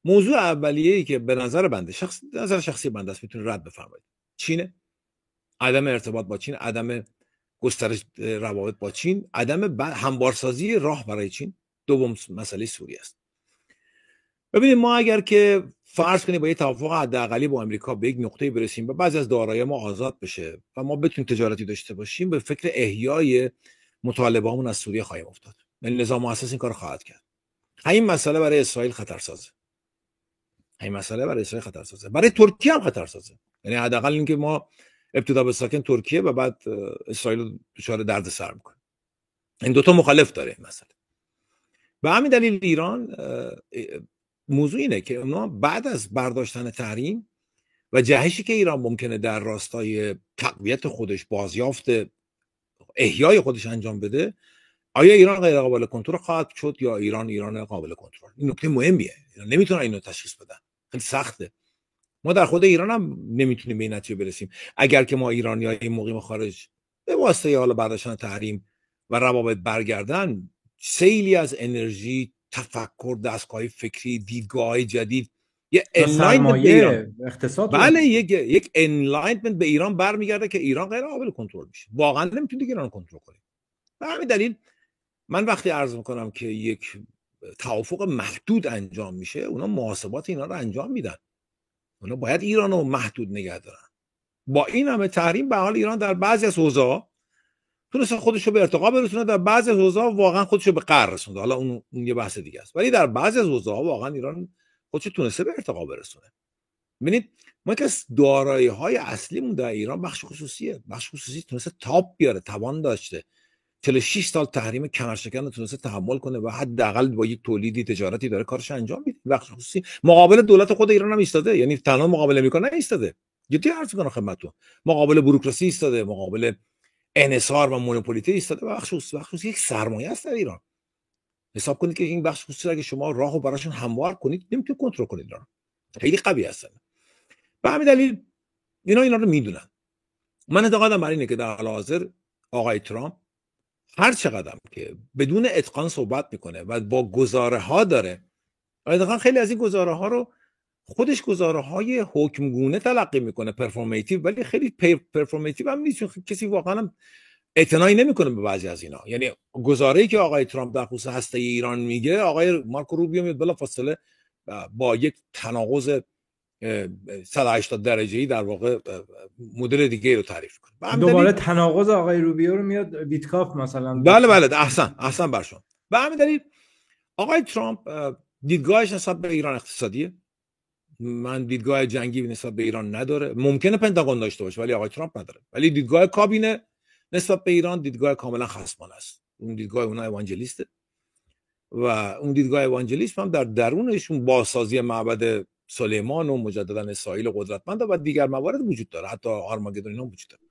موضوع اولیه‌ای که به نظر بنده نظر شخصی بنده است، میتونه رد بفرمایید، چینه. عدم ارتباط با چین، عدم گسترش روابط با چین، عدم همبارسازی راه برای چین. دوم مسئله سوریه است. ببینید ما اگر که فرض کنیم با یه توافق حداقلی با آمریکا به یک نقطه‌ای برسیم و بعضی از دارایی ما آزاد بشه و ما بتونیم تجارتی داشته باشیم، به فکر احیای مطالبه‌مون از سوریه خواهیم افتاد. یعنی نظام مؤسس این کار خواهد کرد. همین مسئله برای اسرائیل خطرسازه. همین مسئله برای اسرائیل خطرسازه. برای ترکیه هم خطرسازه. یعنی حداقل اینکه ما ابتدا به ساکن ترکیه و بعد اسرائیل دچار دردسر می‌کنه. این دو تا مخالف داره این مسئله. به همین دلیل ایران موضوع اینه که اونا بعد از برداشتن تحریم و جهشی که ایران ممکنه در راستای تقویت خودش، بازیافت احیای خودش انجام بده، آیا ایران غیر قابل کنترل خواهد شد یا ایران قابل کنترل؟ این نکته مهمیه. نمیتونن اینو تشخیص بدن. خیلی سخته. ما در خود ایران هم نمیتونیم به این نتیجه برسیم. اگر که ما ایرانیای مقیم خارج به واسطه حالا برداشتن تحریم و روابط برگردن، سیلی از انرژی، تفکر، دستگاه فکری، دیدگاه جدید، یه انلاینمنت به ایران، اقتصاد، بله یک انلاینمنت به ایران برمیگرده که ایران غیر قابل کنترل میشه. واقعا نمیتونید ایران کنترل کنید. به همین دلیل من وقتی عرض میکنم که یک توافق محدود انجام میشه، اونا محاسبات اینا رو انجام میدن. اونا باید ایران رو محدود نگه دارن. با این همه تحریم به حال ایران در بعضی از حوزه‌ها تونسته خودش رو به ارتقا برسونه، در بعضی از حوزه‌ها واقعا خودش رو به قهر رسونده. حالا اون یه بحث دیگه است. ولی در بعضی از حوزه‌ها واقعا ایران خودش تونسته به ارتقا برسونه. ببینید ما که از دارایی‌های اصلیمون در ایران بخش خصوصیه. بخش خصوصی تونسته تاپ بیاره، توان داشته. 46 سال تحریم کمرشکن رو تونسته تحمل کنه و حداقل با یک تولیدی تجارتی داره کارش انجام میده. بخش خصوصی مقابل دولت خود ایران هم ایستاده، یعنی تنها مقابل آمریکا نه ایستاده. جدی عرض می‌کنم خدمتتون، مقابل بوروکراسی ایستاده، مقابل انحصار و مونوپولیته ایستاده. بخش خصوصی یک سرمایه است در ایران. حساب کنید که این بخش خصوصی اگه شما راهو براشون هموار کنید نمیتونید کنترل کنید ایران. خیلی قوی هستن. به همین دلیل اینا رو میدونن. من اعتقادم بر اینه که در حال حاضر آقای ترامپ هر چقدر که بدون اتقان صحبت میکنه و با گزاره ها داره، اتفاقا خیلی از این گزاره ها رو خودش گزاره های حکمگونه تلقی میکنه، پرفورماتیو، ولی خیلی پرفورماتیو هم نیست، چون کسی واقعا اعتنایی نمیکنه به بعضی از اینا. یعنی گزاره‌ای که آقای ترامپ در خصوص هسته ایران میگه، آقای مارکو روبیو میاد بلافاصله با یک تناقض 180 درجه‌ای در واقع مدل دیگه رو تعریف کنه. دوباره تناقض آقای روبیو رو میاد ویتکاف مثلا. بله احسن بر شما. به همین دلیل آقای ترامپ دیدگاهش نسبت به ایران اقتصادیه. من دیدگاه جنگی نسبت به ایران نداره. ممکنه پنتاگون داشته باشه ولی آقای ترامپ نداره. ولی دیدگاه کابینه نسبت به ایران دیدگاه کاملا خصمانه است. اون دیدگاه اونها اوانجلیسته و اون دیدگاه اوانجلیسم هم در درونشون بازسازی معبد سلیمان و مجددا اسرائیل قدرتمند و دیگر موارد وجود داره، حتی آرماگدون اینا وجود داره.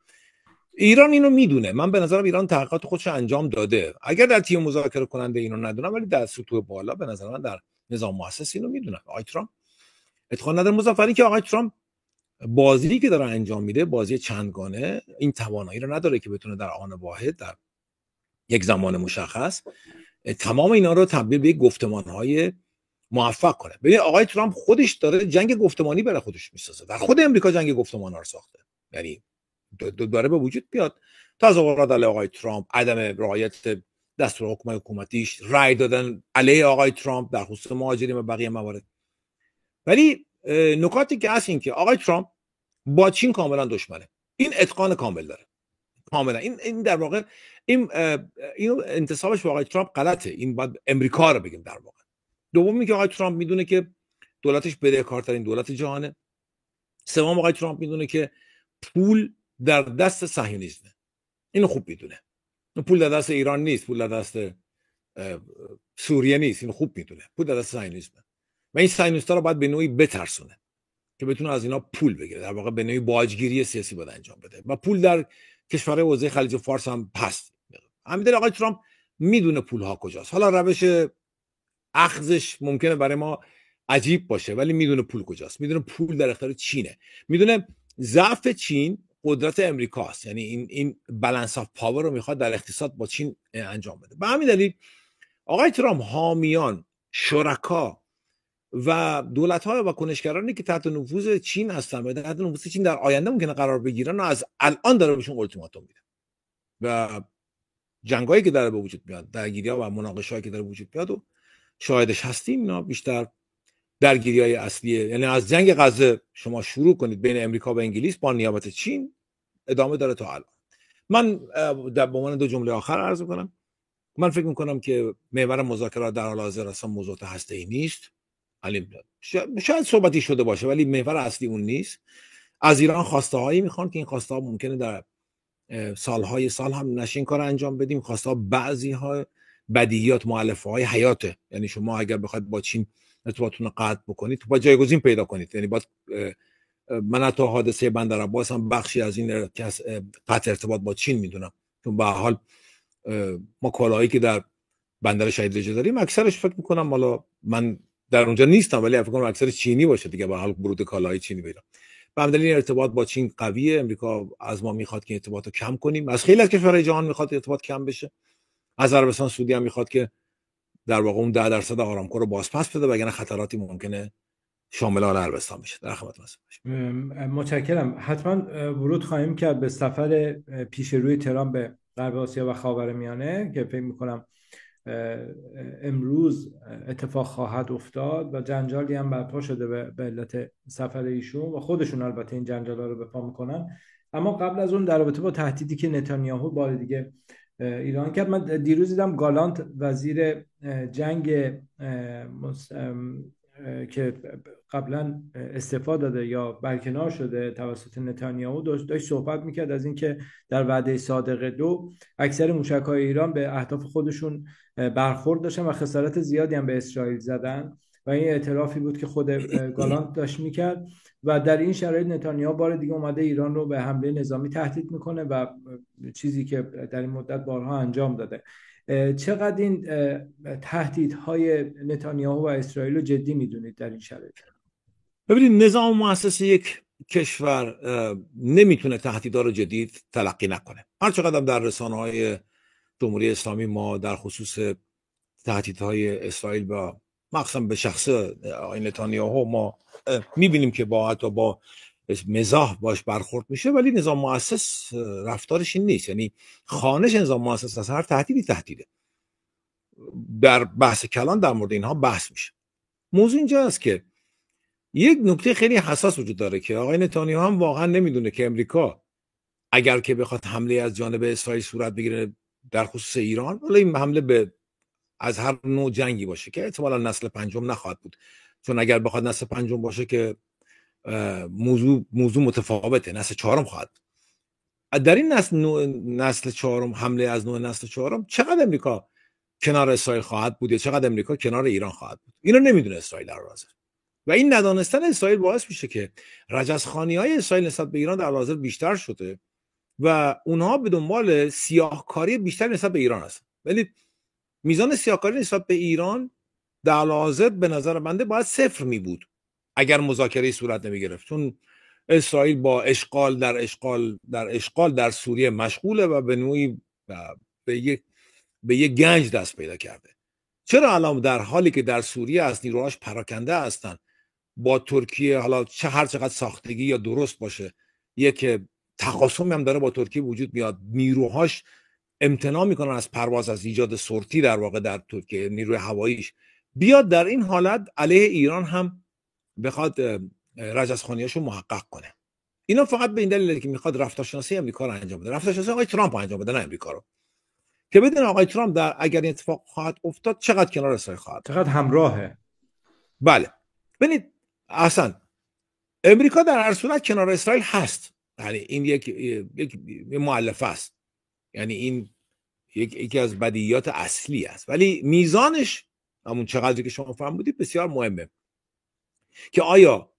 ایران اینو میدونه. من به نظرم ایران تحقیقات خودش انجام داده. اگر در تیم مذاکره کننده اینو ندونم، ولی در سطوح بالا به نظر من در نظام مؤسس اینو میدونن. آقای ترامپ اتقان نداره. مضافری که آقای ترامپ بازی که داره انجام میده بازی چندگانه، این توانایی رو نداره که بتونه در آن واحد در یک زمان مشخص تمام اینا رو تبدیل به گفتمان‌های موفق کنه. ببین آقای ترامپ خودش داره جنگ گفتمانی برای خودش میسازه. در خود امریکا جنگ گفتمان‌ها رو ساخته. یعنی داره به وجود بیاد. تظاهرات علیه آقای ترامپ، عدم رعایت دستورالحکم حکومتیش، رای دادن علیه آقای ترامپ در خصوص مهاجرین و بقیه موارد. ولی نکاتی که هست این که آقای ترامپ با چین کاملا دشمنه، این اتقان کامل داره، کاملا این در واقع این انتصابش با آقای ترامپ غلطه، این باید امریکا رو بگیم در واقع. دومی که آقای ترامپ میدونه که دولتش بدهکارترین دولت جهانه. سوم آقای ترامپ میدونه که پول در دست صهیونیسمه، اینو خوب میدونه. پول در دست ایران نیست، پول در دست سوریه نیست، اینو خوب میدونه، پول در دست صهیونیسمه و این صهیونیست‌ها رو باید به نوعی بترسونه که بتونه از اینا پول بگیره، در واقع به نوعی باجگیری سیاسی باید انجام بده و پول در کشورهای حوزه خلیج فارس هم هست. همین آقای ترامپ میدونه پولها کجاست. حالا روش اخذش ممکنه برای ما عجیب باشه ولی میدونه پول کجاست، میدونه پول در اختیار چینه، میدونه ضعف چین قدرت امریکاست، یعنی این بالانس اف پاور رو میخواد در اقتصاد با چین انجام بده. به همین دلیل آقای ترامپ حامیان، شرکا و دولت‌ها و کنشگرانی که تحت نفوذ چین هستن و تحت نفوذ چین در آینده ممکنه قرار بگیرن و از الان داره بهشون التیماتوم میده و جنگایی که داره به وجود میاد، درگیری‌ها و مناقشه‌ای که داره به وجود میاد و شاهدش هستیم. اینا بیشتر درگیری‌های اصلیه، یعنی از جنگ غزه شما شروع کنید بین امریکا و انگلیس با نیابت چین ادامه داره تا الان. من در عنوان دو جمله آخر عرض می‌کنم، من فکر می‌کنم که محور مذاکرات در حال حاضر اصلا موضوع هسته‌ای نیست. شاید صحبتی شده باشه ولی محور اصلی اون نیست. از ایران خواسته هایی میخوان که این خواسته ها ممکنه در سالهای سال هم نشه این کار انجام بدیم. خواسته ها بعضی ها بدیهیات مؤلفه های حیاته، یعنی شما اگر بخواید با چین ارتباطتون رو قطع بکنید باید جایگزین پیدا کنید، یعنی باید من حتی حادثه بندر عباس هم بخشی از این قطع ارتباط با چین میدونم، چون به هر حال ما کالاهایی که در بندر شهید رجا داریم اکثرش فکر میکنم، حالا من در اونجا نیستم ولی فکر کنم اکثر چینی باشه دیگه، به هر حال ورود کالاهای چینی بیرون. به همین دلیل ارتباط با چین قویه. امریکا از ما میخواد که ارتباط رو کم کنیم، از خیلی از کشورهای جهان میخواد ارتباط کم بشه. از عربستان سعودی هم میخواد که در واقع اون 10% آرامکو رو بازپس بده وگرنه خطراتی ممکنه شامل آل عربستان بشه. در خدمت هستم. متشکرم. حتما ورود خواهیم کرد به سفر پیش روی ترامپ به غرب آسیا و خاورمیانه که فکر میکنم امروز اتفاق خواهد افتاد و جنجالی هم برپا شده به علت سفر ایشون و خودشون البته این جنجالا رو به پا میکنن. اما قبل از اون در رابطه با تهدیدی که نتانیاهو بار دیگه ایران کرد، من دیروز دیدم گالانت وزیر جنگ که قبلا استعفا داده یا برکنار شده توسط نتانیاهو داشت صحبت میکرد از اینکه در وعده صادقه 2 اکثر موشک‌های ایران به اهداف خودشون برخورد داشتن و خسارت زیادی هم به اسرائیل زدن و این اعترافی بود که خود گالانت داشت میکرد و در این شرایط نتانیاهو بار دیگه اومده ایران رو به حمله نظامی تهدید میکنه و چیزی که در این مدت بارها انجام داده. چقدر این تهدیدهای نتانیاهو و اسرائیل رو جدی میدونید در این شرایط؟ ببینید نظام مؤسسه یک کشور نمیتونه تهدیدها رو جدی تلقی نکنه. هر چقدر در رسانه‌های جمهوری اسلامی ما در خصوص تهدیدهای اسرائیل و مخصوصا به شخص آقای نتانیاهو ما میبینیم که حتی با مزاح باش برخورد میشه، ولی نظام مؤسس رفتارش این نیست. یعنی خانش نظام مؤسس از هر تهدیدی تهدیده. در بحث کلان در مورد اینها بحث میشه. موضوع اینجا است که یک نکته خیلی حساس وجود داره که آقای نتانیاهو هم واقعا نمیدونه که امریکا اگر که بخواد حمله از جانب اسرائیل صورت بگیره در خصوص ایران، ولی این حمله به از هر نوع جنگی باشه که احتمالاً نسل پنجم نخواهد بود، چون اگر بخواد نسل پنجم باشه که موضوع متفاوته، نسل چهارم خواهد. در این نسل چهارم، حمله از نوع نسل چهارم، چقدر امریکا کنار اسرائیل خواهد بود یا چقدر امریکا کنار ایران خواهد بود، اینو نمیدونه اسرائیل در حاضر. و این ندانستن اسرائیل باعث میشه که رجزخوانی‌های اسرائیل نسبت به ایران در حاضر بیشتر شده و اونها به دنبال سیاهکاری بیشتر نسبت به ایران هستن. ولی میزان سیاهکاری نسبت به ایران در حاضر به نظر بنده باید 0 می بود اگر مذاکره صورت نمی گرفت، چون اسرائیل با اشغال در سوریه مشغوله و به نوعی به یک گنج دست پیدا کرده. چرا الان در حالی که در سوریه از نیروهاش پراکنده هستن با ترکیه، حالا هر چقدر ساختگی یا درست باشه، یک تخاصمی هم داره با ترکیه وجود میاد، نیروهاش امتناع میکنن از پرواز، از ایجاد سورتی در واقع در ترکیه، نیروی هواییش بیاد، در این حالت علیه ایران هم بخواد رجزخوانیاشو محقق کنه. اینا فقط به این دلیله که میخواد رفتارشناسی امریکا رو انجام بده، رفتارشناسی آقای ترامپ رو انجام بده، نه امریکا رو، که بدون آقای ترامپ در اگر این اتفاق خواهد افتاد چقدر کنار اسرائیل خواهد. چقدر همراهه. بله ببینید اصلا امریکا در هر صورت کنار اسرائیل هست، یعنی این یک مؤلفه است، یعنی این یکی از بدیهیات اصلی است، ولی میزانش همون چقدری که شما فرمودید بسیار مهمه که آیا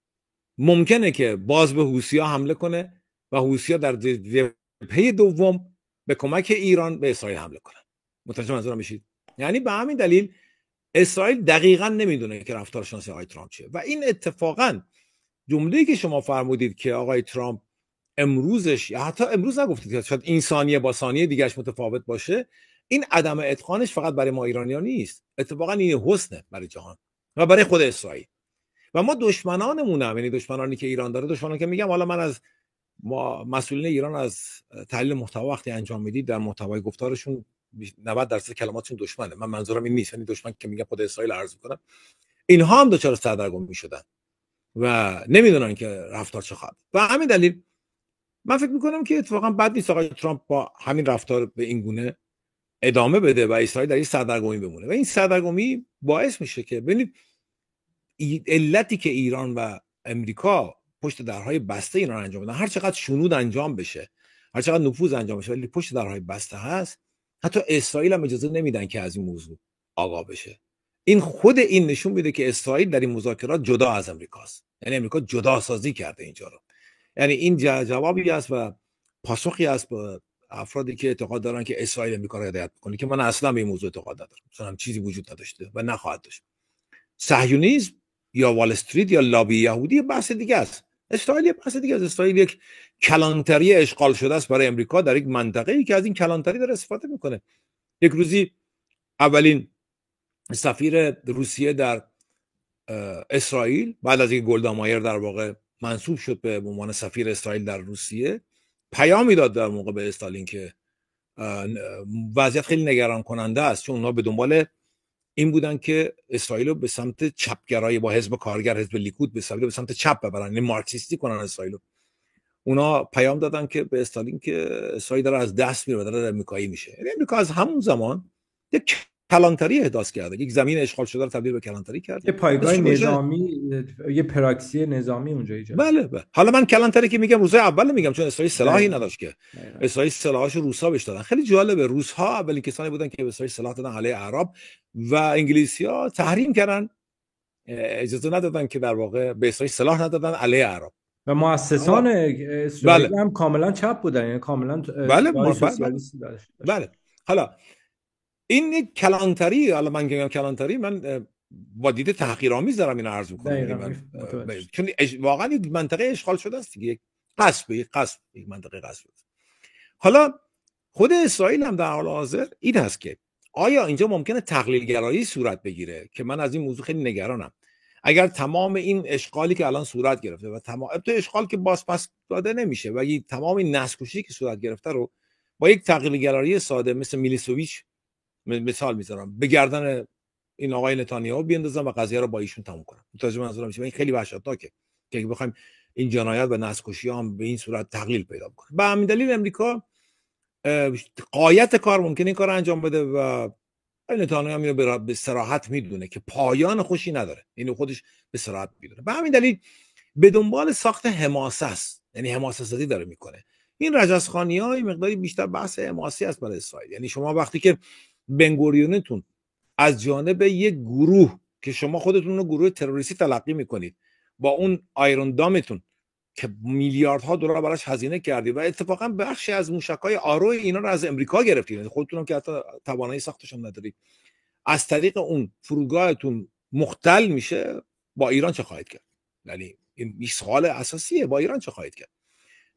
ممکنه که باز به حوثی‌ها حمله کنه و حوثی‌ها در جبهه دوم به کمک ایران به اسرائیل حمله کنن. متوجه منظورم میشید؟ یعنی به همین دلیل اسرائیل دقیقاً نمیدونه که رفتار شناسی آقای ترامپ چیه و این اتفاقاً جمله‌ای که شما فرمودید که آقای ترامپ امروزش، یا حتی امروز نگفتید که شاید این ثانیه با ثانیه دیگهش متفاوت باشه، این عدم اتقانش فقط برای ما ایرانیان نیست، اتفاقا این حسنه برای جهان و برای خود اسرائیل. و ما دشمنانمون هم، یعنی دشمنانی که ایران داره، دشمنانی که میگم حالا من از مسئولین ایران از تحلیل محتوا وقتی انجام میدید در محتوای گفتارشون 90% کلماتشون دشمنه، من منظورم این نیست، یعنی دشمن که میگم خود اسرائیل عرض میکنم، اینها هم دچار سردرگمی میشدن و نمیدونن که رفتار چه خواهد. و همین دلیل من فکر میکنم که اتفاقا بد نیست آقای ترامپ با همین رفتار به این گونه ادامه بده و اسرائیل در این سردرگمی بمونه و این سردرگمی باعث میشه که ببینید علتی که ایران و امریکا پشت درهای بسته اینا رو انجام بدن، هر چقدر شنود انجام بشه، هر چقدر نفوذ انجام بشه، ولی پشت درهای بسته هست، حتی اسرائیل هم اجازه نمیدن که از این موضوع آگاه بشه. این خود این نشون میده که اسرائیل در این مذاکرات جدا از امریکاست، یعنی امریکا جدا سازی کرده اینجا رو. یعنی این جوابی است و پاسخی است به افرادی که اعتقاد دارن که اسرائیل امریکا رو هدایت میکنه، که من اصلا به این موضوع اعتقاد ندارم، مثلا چیزی وجود نداشته و نخواهد داشت. صهیونیسم یا وال استریت یا لابی یهودی بحث دیگه است، اسرائیل بحث دیگه است. اسرائیل یک کلانتری اشغال شده است برای امریکا در یک منطقه‌ای که از این کلانتری داره استفاده میکنه. یک روزی اولین سفیر روسیه در اسرائیل بعد از اینکه گلدا مایر در واقع منصوب شد به عنوان سفیر اسرائیل در روسیه، پیامی داد در موقع به استالین که وضعیت خیلی نگران کننده است، چون اونها به دنبال این بودن که اسرائیل رو به سمت چپگرایی با حزب کارگر، حزب لیکود به سمت چپ ببرن، یعنی مارکسیستی کنن اسرائیل. اونا پیام دادن که به استالین که اسرائیل داره از دست میره، داره امریکایی میشه. یعنی امریکا از همون زمان یک کلانتری احداث کرده، یک زمین اشغال شده رو تبدیل به کلانتری کرده، یه پایگاه نظامی، یه پراکسی نظامی اونجا ایجاد. بله. حالا من کلانتری که میگم روزای اول میگم، چون اسرائیل سلاحی نداشت که اسرائیل سلاحاشو روسا بهش دادن. خیلی جالبه، روس‌ها اولین کسانی بودن که به اسرائیل سلاح دادن علیه اعراب و انگلیسی‌ها تحریم کردن، اجازه ندادن که در واقع به اسرائیل سلاح ندادن علیه اعراب. و مؤسسان اسرائیل هم کاملا چپ بودن، یعنی کاملا سوسیالیستی داشت. بله. حالا این یک کلانتری، حالا من میگم کلانتری، من با دید تحقیرآمیز دارم اینو عرض می‌کنم، چون واقعا یک منطقه اشغال شده است دیگه، یک منطقه غصب. حالا خود اسرائیل هم در حال حاضر این هست که آیا اینجا ممکنه تقلیل گرایی صورت بگیره، که من از این موضوع خیلی نگرانم. اگر تمام این اشغالی که الان صورت گرفته و تمام اشغال که باز پس داده نمیشه و تمام این نسل‌کشی که صورت گرفته رو با یک تقلیل گرایی ساده مثل میلیسوویچ مثال میذارم به گردن این آقای نتانیاهو بیندازن و قضیه رو با ایشون تموم کنن، متوجه منظورم میشه؟ این خیلی وحشتناکه که بخوایم این جنایت و نسل‌کشی هم به این صورت تقلیل پیدا کنه. به همین دلیل امریکا غایت کار ممکنه این کار انجام بده و نتانیاهو هم اینو به صراحت میدونه که پایان خوشی نداره، اینو خودش به صراحت میدونه. به همین دلیل به دنبال ساخت حماسه است، یعنی حماسه سازی داره میکنه. این رجزخوانی‌ها این مقداری بیشتر بحث حماسی است برای اسرائیل. یعنی شما وقتی که بنگوریونتون از جانب یک گروه که شما خودتون رو گروه تروریستی تلقی میکنید، با اون آیرون دامتون که میلیاردها دلار براش هزینه کردید و اتفاقا بخشی از موشک‌های آرو اینا رو از امریکا گرفتید، یعنی خودتون هم که حتی توانایی ساختش هم ندارید، از طریق اون فرودگاهتون مختل میشه، با ایران چه خواهید کرد؟ یعنی این سوال اساسیه، با ایران چه خواهید کرد؟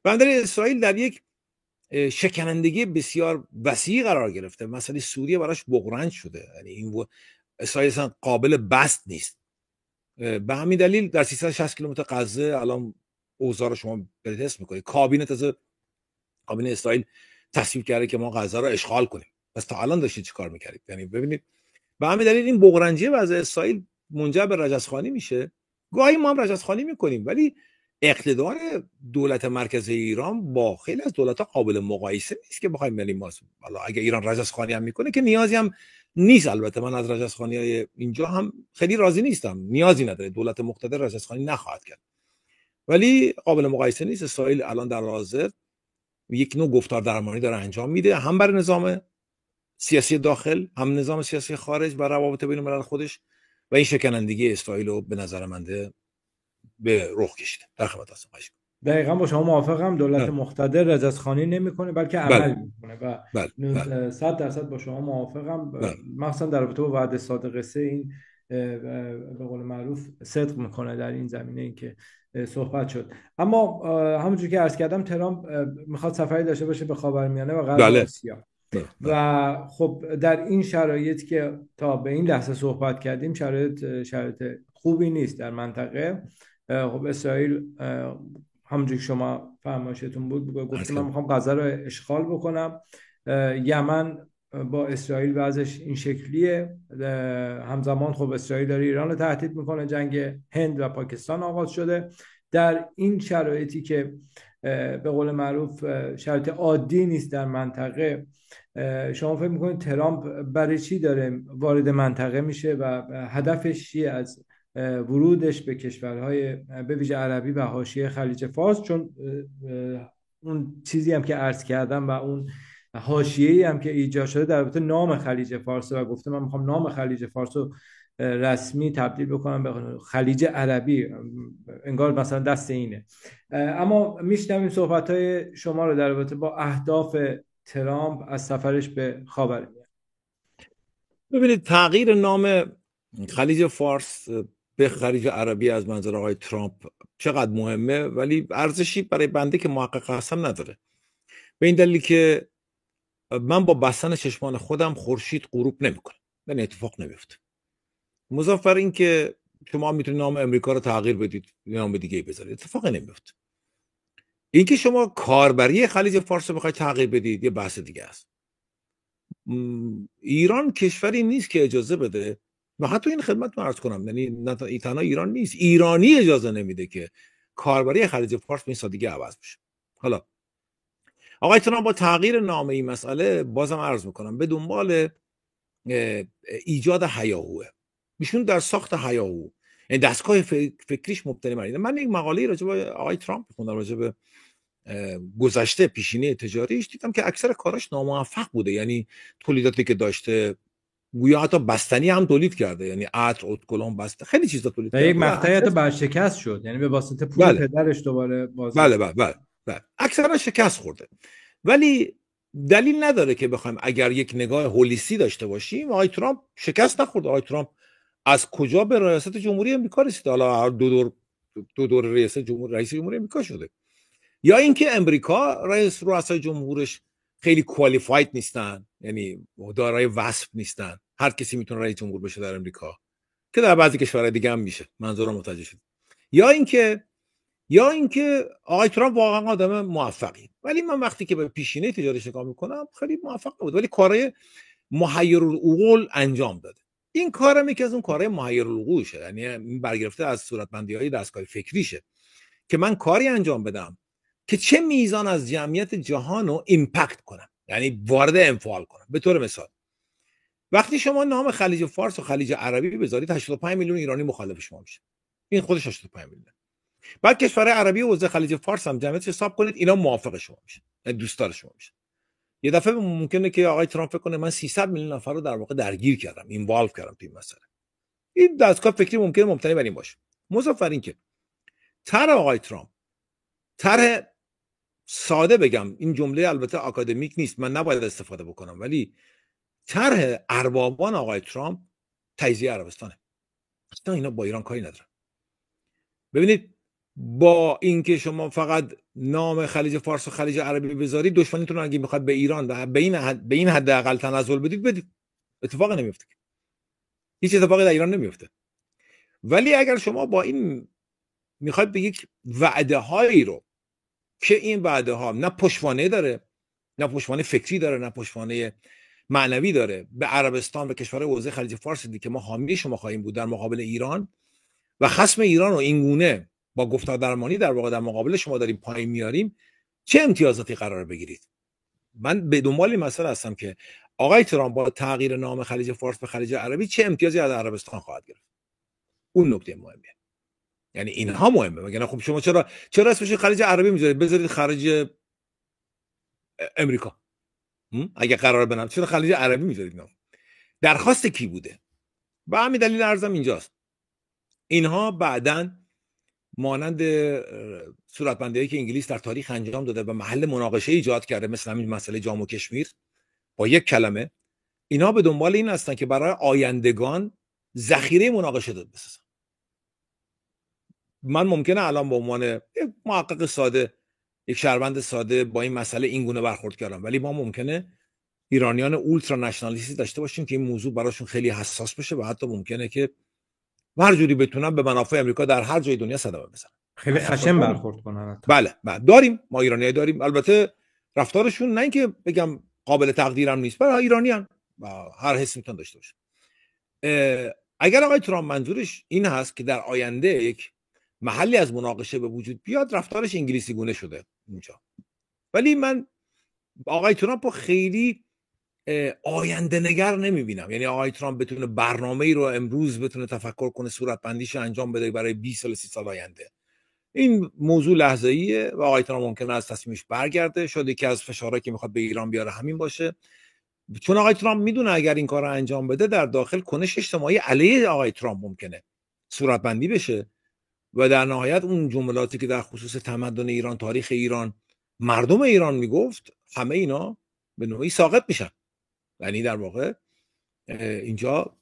بنابراین اسرائیل در یک شکنندگی بسیار وسیع قرار گرفته. مسئله سوریه براش بغرنج شده، یعنی این اسرائیل اصلا قابل بسط نیست. به همین دلیل در 360 کیلومتر غزه الان اوضاع رو شما برید حس میکنید. کابینه اسرائیل تصویب کرده که ما غزه رو اشغال کنیم، پس تا الان داشتید چیکار میکردید؟ یعنی ببینید به همین دلیل این بغرنجی وضع اسرائیل منجر به رجزخوانی میشه گاهی ما هم رجزخوانی میکنیم، ولی اقتدار دولت مرکزی ایران با خیلی از دولت‌ها قابل مقایسه نیست که بخوایم بریم ما. حالا اگه ایران رجزخوانی هم میکنه که نیازی هم نیست. البته من از رجزخوانی اینجا هم خیلی راضی نیستم، نیازی نداره، دولت مقتدر رجزخوانی نخواهد کرد، ولی قابل مقایسه نیست. اسرائیل الان در حاضر یک نوع گفتار درمانی داره انجام میده، هم بر نظام سیاسی داخل، هم نظام سیاسی خارج و روابط بین الملل خودش، و این شکنندگی اسرائیل رو به نظر منده به رخ کشیده. در خدمت هستم. دقیقا با شما موافقم. دولت بله مقتدر رجزخوانی نمیکنه بلکه بله عمل میکنه و بله بله 100% با شما موافقم. بله. مخصوصا در رابطه با وعده صادق سه، این به قول معروف صدق میکنه در این زمینه، این که صحبت شد. اما همونجور که عرض کردم، ترامپ میخواد سفری داشته باشه به خاورمیانه و غرب بله آسیا بله بله. و خب در این شرایط که تا به این لحظه صحبت کردیم، شرایط خوبی نیست در منطقه. خب اسرائیل همونجوری که شما فرمایشتون بود گفته من میخوام غزه رو اشغال بکنم. یمن با اسرائیل وضعش این شکلیه. همزمان خب اسرائیل داره ایران رو تهدید میکنه، جنگ هند و پاکستان آغاز شده. در این شرایطی که به قول معروف شرایط عادی نیست در منطقه، شما فکر میکنید ترامپ برای چی داره وارد منطقه میشه و هدفش چیه از ورودش به کشورهای به ویژه عربی و حاشیه خلیج فارس؟ چون اون چیزی هم که عرض کردم و اون حاشیه‌ای هم که ایجاد شده در رابطه نام خلیج فارس و گفته من میخوام نام خلیج فارس رو رسمی تبدیل بکنم به خلیج عربی، انگار مثلا دست اینه. اما میشنویم صحبت‌های شما رو در رابطه با اهداف ترامپ از سفرش به خاورمیانه. ببینید، تغییر نام خلیج فارس به خلیج عربی از منظر آقای ترامپ چقدر مهمه، ولی ارزشی برای بنده که محقق هستم نداره. به این دلیل که من با بستن چشمان خودم خورشید غروب نمیکنه، یعنی اتفاق نمیفته. مضاف بر این که شما میتونید نام امریکا رو تغییر بدید، نام دیگه بذارید، اتفاق نمیفته. اینکه شما کاربری خلیج فارس رو بخواید تغییر بدید یه بحث دیگه است. ایران کشوری نیست که اجازه بده، و حتی این خدمتتون عرض کنم، یعنی تنها ایران نیست، ایرانی اجازه نمیده که کاربری خلیج فارس به این سادگی عوض بشه. حالا آقای ترامپ با تغییر نام این مسئله، بازم عرض میکنم، به دنبال ایجاد هیاهوه. ایشون در ساخت هیاهو، یعنی دستگاه فکریش مبتنی بر اینه. من یک مقاله راجع به آقای ترامپ خوندم، راجع به گذشته پیشینه تجاریش، دیدم که اکثر کاراش ناموفق بوده. یعنی تولیداتی که داشته، گویا حتی بستنی هم تولید کرده، یعنی عطر، اتکلون، بسته، خیلی چیزا تولید کرده. یک مقطعی حتی برشکست شد، یعنی به واسطه پول بله پدرش دوباره باز. بله بله بله بله. اکثرا شکست خورده، ولی دلیل نداره که بخوایم اگر یک نگاه هولیستی داشته باشیم، آقای ترامپ شکست نخورد. آقای ترامپ از کجا به ریاست جمهوری آمریکا رسید؟ حالا دو دور رئیس جمهوری آمریکا شده. یا اینکه امریکا رؤسای جمهورش خیلی کوالیفاید نیستن، یعنی دارای وصف نیستن، هر کسی میتونه رئیس جمهور بشه در امریکا، که در بعضی کشورهای دیگه هم میشه. منظورم متوجه شد. یا اینکه آقای ترامپ واقعا آدم موفقی، ولی من وقتی که به پیشینه تجاریش نگاه میکنم خیلی موفق بود، ولی کارهای محیرالعقول انجام داده. این کارم یکی از اون کارهای محیرالعقولشه، یعنی برگرفته از صورتبندی‌های دستگاه فکریشه که من کاری انجام بدم که چه میزان از جمعیت جهان رو ایمپکت کنم، یعنی وارد انفعال کنم. به طور مثال، وقتی شما نام خلیج فارس و خلیج عربی بذارید، 85 میلیون ایرانی مخالف شما میشه. این خودش 85 میلیون. بعد کشورهای عربی و حوزه خلیج فارس هم جمعیتش حساب کنید، اینا موافق شما میشه، یعنی دوستدار شما میشه. یه دفعه ممکنه که آقای ترامپ فکر کنه من 300 میلیون نفر رو در واقع درگیر کردم، اینوالو کردم تو این مسئله. این دستگاه فکری ممکنه مبتنی بر این باشه. مضاف بر این که طرح آقای ترامپ طرح ساده، بگم این جمله البته آکادمیک نیست، من نباید استفاده بکنم، ولی طرح اربابان آقای ترامپ تجزیه عربستانه. اصلا اینا با ایران کاری ندارن. ببینید، با اینکه شما فقط نام خلیج فارس و خلیج عربی بذارید، دشمنیتون اگه میخواد به ایران و به این حداقل تنزل بدید، اتفاق نمیفته. هیچ اتفاقی در ایران نمیفته. ولی اگر شما با این میخواید به یک وعده هایی رو که این وعده ها نه پشتوانه داره، نه پشتوانه فکری داره، نه پشتوانه معنوی داره، به عربستان و کشورهای حوزه خلیج فارس دیدی که ما حامی شما خواهیم بود در مقابل ایران، و خصم ایران رو این گونه با گفتار درمانی در واقع در مقابل شما داریم پایین میاریم، چه امتیازاتی قرار بگیرید؟ من به دنبال این مسئله هستم که آقای ترامپ با تغییر نام خلیج فارس به خلیج عربی چه امتیازی از عربستان خواهد گرفت. اون نکته مهمه. یعنی اینها مهمه. مگر خب شما چرا اسمش خلیج عربی میذارید؟ بذارید خلیج امریکا. اگه قرار بنام چرا خلیج عربی میذارید؟ نام درخواست کی بوده؟ به همین دلیل عرضم اینجاست. اینها بعداً مانند صورتبندی‌هایی که انگلیس در تاریخ انجام داده و محل مناقشه ایجاد کرده، مثل همین مسئله جام و کشمیر، با یک کلمه اینا به دنبال این هستن که برای آیندگان ذخیره مناقشه داد بسازن. من ممکنه الان به عنوان یک محقق ساده، یک شهروند ساده با این مسئله این گونه برخورد کردم، ولی ما ممکنه ایرانیان اولترا نشنالیستی داشته باشیم که این موضوع براشون خیلی حساس بشه و حتی ممکنه که هر جوری بتونن به منافع امریکا در هر جای دنیا صدمه بزنن، خیلی خشن برخورد کنن. بله داریم، ما ایرانی‌ها داریم. البته رفتارشون نه اینکه بگم قابل تقدیرم نیست، برای ایرانیان و هر حسی میتونن داشته باشه. اگر آقای ترامپ منظورش این هست که در آینده یک محلی از مناقشه به وجود بیاد، رفتارش انگلیسی گونه شده اونجا. ولی من آقای ترامپ رو خیلی آینده نگر نمیبینم. یعنی آقای ترامپ بتونه برنامه‌ای رو امروز بتونه تفکر کنه، صورت بندیش انجام بده برای 20 سال 30 سال آینده. این موضوع لحظه‌ایه و آقای ترامپ ممکنه از تصمیمش برگرده. شاید یکی از فشارهایی که میخواد به ایران بیاره همین باشه، چون آقای ترامپ میدونه اگر این کار رو انجام بده در داخل کنش اجتماعی علیه آقای ترامپ ممکنه صورت بندی بشه و در نهایت اون جملاتی که در خصوص تمدن ایران، تاریخ ایران، مردم ایران میگفت، همه اینا به نوعی ساقط میشن. یعنی در واقع اینجا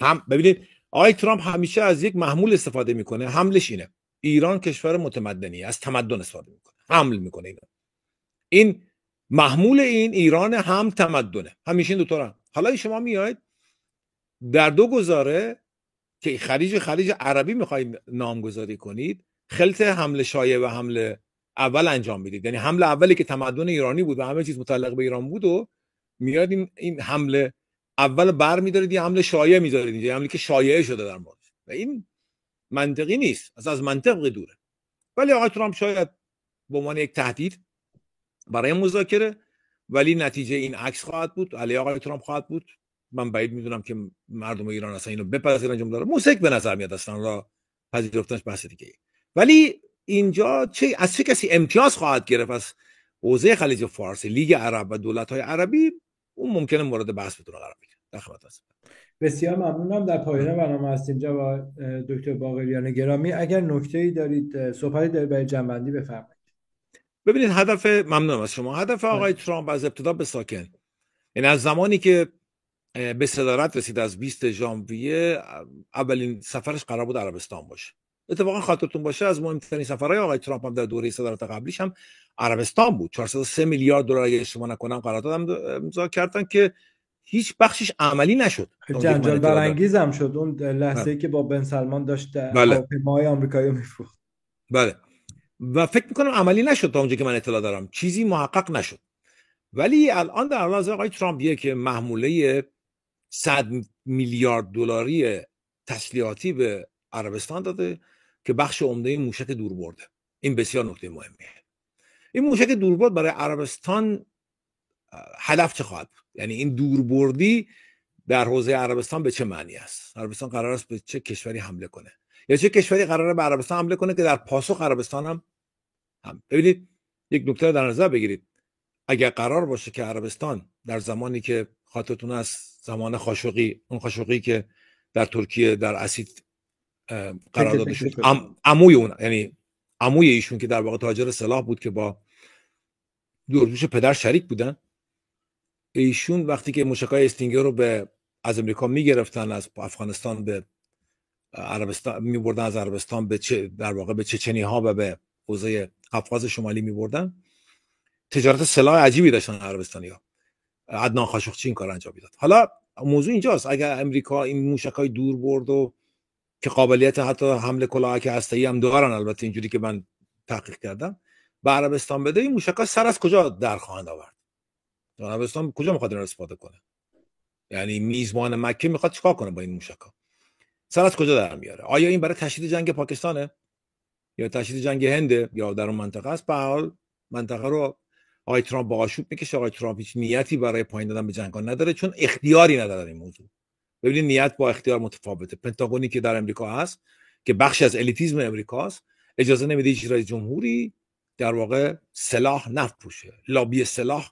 هم ببینید آقای ترامپ همیشه از یک محمول استفاده میکنه. حملش اینه: ایران کشور متمدنی، از تمدن استفاده میکنه، حمل میکنه اینا. این محمول این ایران هم تمدنه، همیشه این دو تا. حالا شما میاید در دو گزاره که خلیج عربی میخواید نامگذاری کنید، خلط حمله شایع و حمله اول انجام میدید. یعنی حمله اولی که تمدن ایرانی بود و همه چیز متعلق به ایران بود و میاد این حمله اول بر میدارید، یه حمله شایع میذارید، یه حمله که شایعه شده در مورد و این منطقی نیست، از منطق دوره. ولی آقای ترامپ شاید به عنوان یک تهدید برای مذاکره، ولی نتیجه این عکس خواهد بود، علی آقای ترامپ خواهد بود. من بعید میدونم که مردم ایران اصلا اینو بپذیرن. جمله رو موسیقی به نظر میاد اصلا را پذیرفتنش بحث دیگه. ولی اینجا از چه کسی امتیاز خواهد گرفت از حوزه خلیج فارس، لیگ عرب و دولت‌های عربی، اون ممکنه مورد بحث بتونه قرار بگیره. در خدمت هستم. بسیار ممنونم. در پایان برنامه هستیم جناب دکتر باقریان گرامی. اگر نکته‌ای دارید، صحبتی دارید برای جنبندی بفرمایید. ببینید ممنونم از شما. هدف آقای ترامپ از ابتدا به ساکن، یعنی از زمانی که به صدارت رسید از 20 ژانویه، اولین سفرش قرار بود عربستان باشه. اتفاقا خاطرتون باشه از مهمترین سفرهای آقای ترامپ هم در دوره صدارت قبلیش هم عربستان بود. 403 میلیارد دلار اگه اشتباه نکنم قرارداد امضا کردن که هیچ بخشش عملی نشد. جنجال برانگیز هم شد اون لحظه‌ای که با بن سلمان داشت هواپیمای آمریکایی میفروخت. بله. و فکر میکنم عملی نشد تا اونجا که من اطلاع دارم، چیزی محقق نشد. ولی الان در حال حاضر آقای ترامپ که محموله 100 میلیارد دلاری تسلیحاتی به عربستان داده که بخش عمده موشک دوربرده. این بسیار نکته مهمیه. این موشک دوربرد برای عربستان هدف چه خواهد بود؟ یعنی این دوربردی در حوزه عربستان به چه معنی است؟ عربستان قرار است به چه کشوری حمله کنه؟ یا چه کشوری قراره به عربستان حمله کنه که در پاسخ عربستان هم ببینید یک نکته در نظر بگیرید. اگر قرار باشه که عربستان در زمانی که خاطرتون است زمان خاشقی، اون خاشقی که در ترکیه در اسید قرار داده شد، عموی اون، یعنی عموی ایشون که در واقع تاجر سلاح بود که با دورگوش پدر شریک بودن، ایشون وقتی که موشک‌های استینگر رو از امریکا میگرفتن، از افغانستان به عربستان میبردن، از عربستان در واقع به چچنی‌ها و به حوزه قفقاز شمالی میبردن، تجارت سلاح عجیبی داشتن عربستانی‌ها. عدنان خاشقچی این کار انجام میداد. حالا موضوع اینجاست، اگر امریکا این موشک‌های دور برد و که قابلیت حتی حمله کلاهک هسته‌ای هم دارن، البته اینجوری که من تحقیق کردم، به عربستان بده، این موشک‌ها سر از کجا در خواهند آورد؟ عربستان کجا میخواد این رو استفاده کنه؟ یعنی میزبان مکه میخواد چیکار کنه با این موشک‌ها؟ مثلا از کجا در میاره؟ آیا این برای تشدید جنگ پاکستانه یا تشدید جنگ هنده یا در اون منطقه است؟ به هر حال منطقه رو آقای ترامپ با آشوب میکشه. آقای ترامپ هیچ نیتی برای پایین دادن به جنگ نداره، چون اختیاری نداره در این موضوع. ببینید نیت با اختیار متفاوته. پنتاگونی که در امریکا هست که بخشی از الیتیسم امریکاست، اجازه نمیده هیچ رئیس جمهوری در واقع سلاح نفروشه. لابی سلاح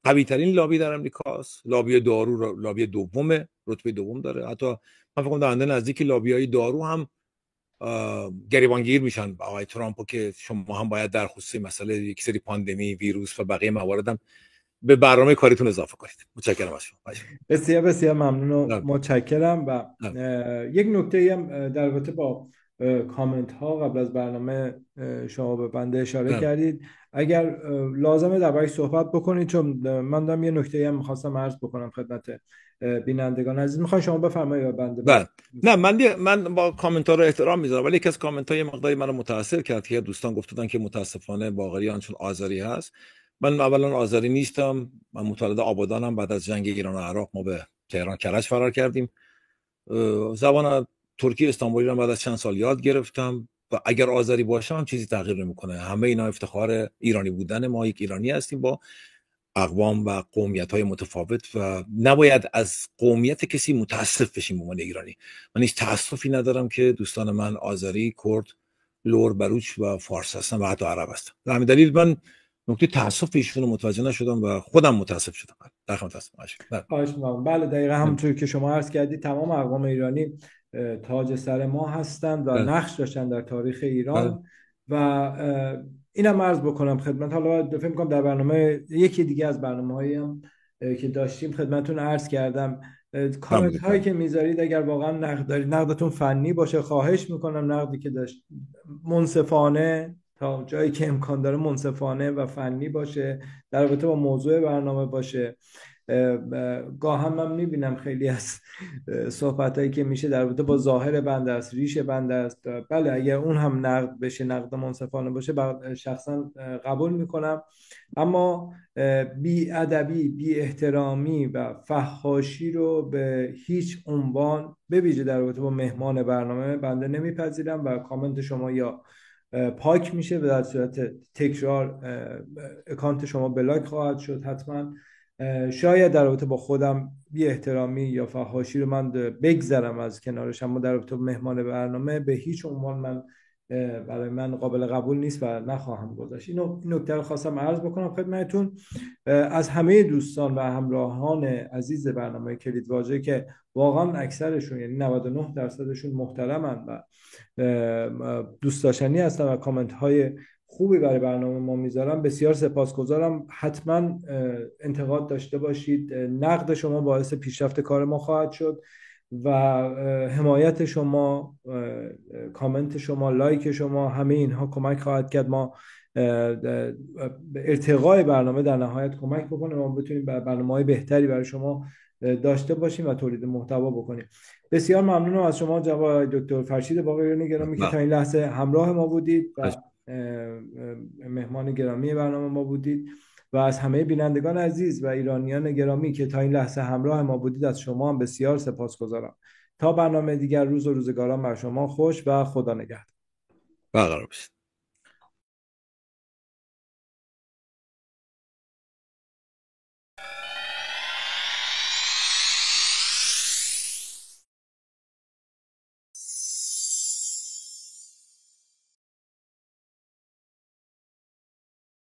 قوی ترین لابی در امریکاست. لابی دارو لابی دومه، رتبه دوم داره. حتی من فکر کنم در نزدیک لابیای دارو هم گریبانگیر میشن با آقای ترامپو که شما هم باید در خصوص مسئله یک سری پاندمی، ویروس و بقیه موارد هم به برنامه کاریتون اضافه کنید. متشکرم از شما. بسیار بسیار ممنون و نه. متشکرم. و نه. یک نکته هم در رابطه با کامنت ها قبل از برنامه شما به بنده اشاره نه. کردید، اگر لازمه درباره صحبت بکنید، چون من دارم یه نکته هم میخواستم عرض بکنم خدمت بینندگان عزیز. میخوام شما بفرمایید و بنده بله. نه، من با کامنت ها رو احترام میذارم، ولی یکی از کامنت های مقداری منو متاثر کرد که دوستان گفتن که متاسفانه باقریان چون آذری هست. من اولا آذری نیستم، من متولد آبادانم. بعد از جنگ ایران و عراق ما به تهران کرج فرار کردیم. زبان ترکی استانبولی رو بعد از چند سال یاد گرفتم و اگر آذری باشم هم چیزی تغییر نمیکنه. همه اینا افتخار ایرانی بودن ما. یک ایرانی هستیم با اقوام و قومیت‌های متفاوت و نباید از قومیت کسی متاسف بشیم به عنوان ایرانی. من هیچ تأسفی ندارم که دوستان من آذری، کرد، لور، بلوچ و فارس هستن و حتی عرب هستن. به همین دلیل من نکته تأسف ایشون رو متوجه نشدم و خودم متاسف شدم. در خدمت هستم. خواهش می‌کنم. بله دقیقا همونطور که شما عرض کردید، تمام اقوام ایرانی تاج سر ما هستند و نقش داشتن در تاریخ ایران. و اینم عرض بکنم خدمت، حالا فکر می‌کنم در برنامه یکی دیگه از برنامه‌هایی هم که داشتیم خدمتتون عرض کردم، کامنت هایی که میذارید اگر واقعا نقد دارید، نقدتون فنی باشه، خواهش میکنم نقدی که داشت منصفانه، تا جایی که امکان داره منصفانه و فنی باشه، در رابطه با موضوع برنامه باشه. گاه هم من میبینم خیلی از صحبت هایی که میشه در رابطه با ظاهر بنده است، ریش بنده است. بله اگر اون هم نقد بشه، نقد منصفانه باشه، شخصا قبول میکنم. اما بی ادبی، بی احترامی و فحاشی رو به هیچ عنوان، به ویژه در رابطه با مهمان برنامه، بنده نمیپذیرم و کامنت شما یا پاک میشه و در صورت تکرار اکانت شما بلاک خواهد شد حتما. شاید در رابطه با خودم بی احترامی یا فحاشی رو من بگذرم از کنارش، اما در رابطه با مهمان برنامه به هیچ عنوان من برای من قابل قبول نیست و نخواهم گذاشت. این نکته رو خواستم عرض بکنم خدمتتون. از همه دوستان و همراهان عزیز برنامه کلید واژه که واقعا اکثرشون، یعنی 99% محترمن و دوست داشتنی هستن و کامنت های خوبی برای برنامه ما میذارم، بسیار سپاسگزارم. حتما انتقاد داشته باشید، نقد شما باعث پیشرفت کار ما خواهد شد و حمایت شما، کامنت شما، لایک شما، همه اینها کمک خواهد کرد ما به ارتقای برنامه در نهایت کمک بکنه و ما بتونیم برنامه‌های بهتری برای شما داشته باشیم و تولید محتوا بکنیم. بسیار ممنونم از شما جناب دکتر فرشید باقریانی گرامی که تا این لحظه همراه ما بودید و مهمان گرامی برنامه ما بودید، و از همه بینندگان عزیز و ایرانیان گرامی که تا این لحظه همراه ما بودید، از شما هم بسیار سپاسگزارم. تا برنامه دیگر، روز و روزگاران بر شما خوش و خدا نگهدار. برقرار باشید.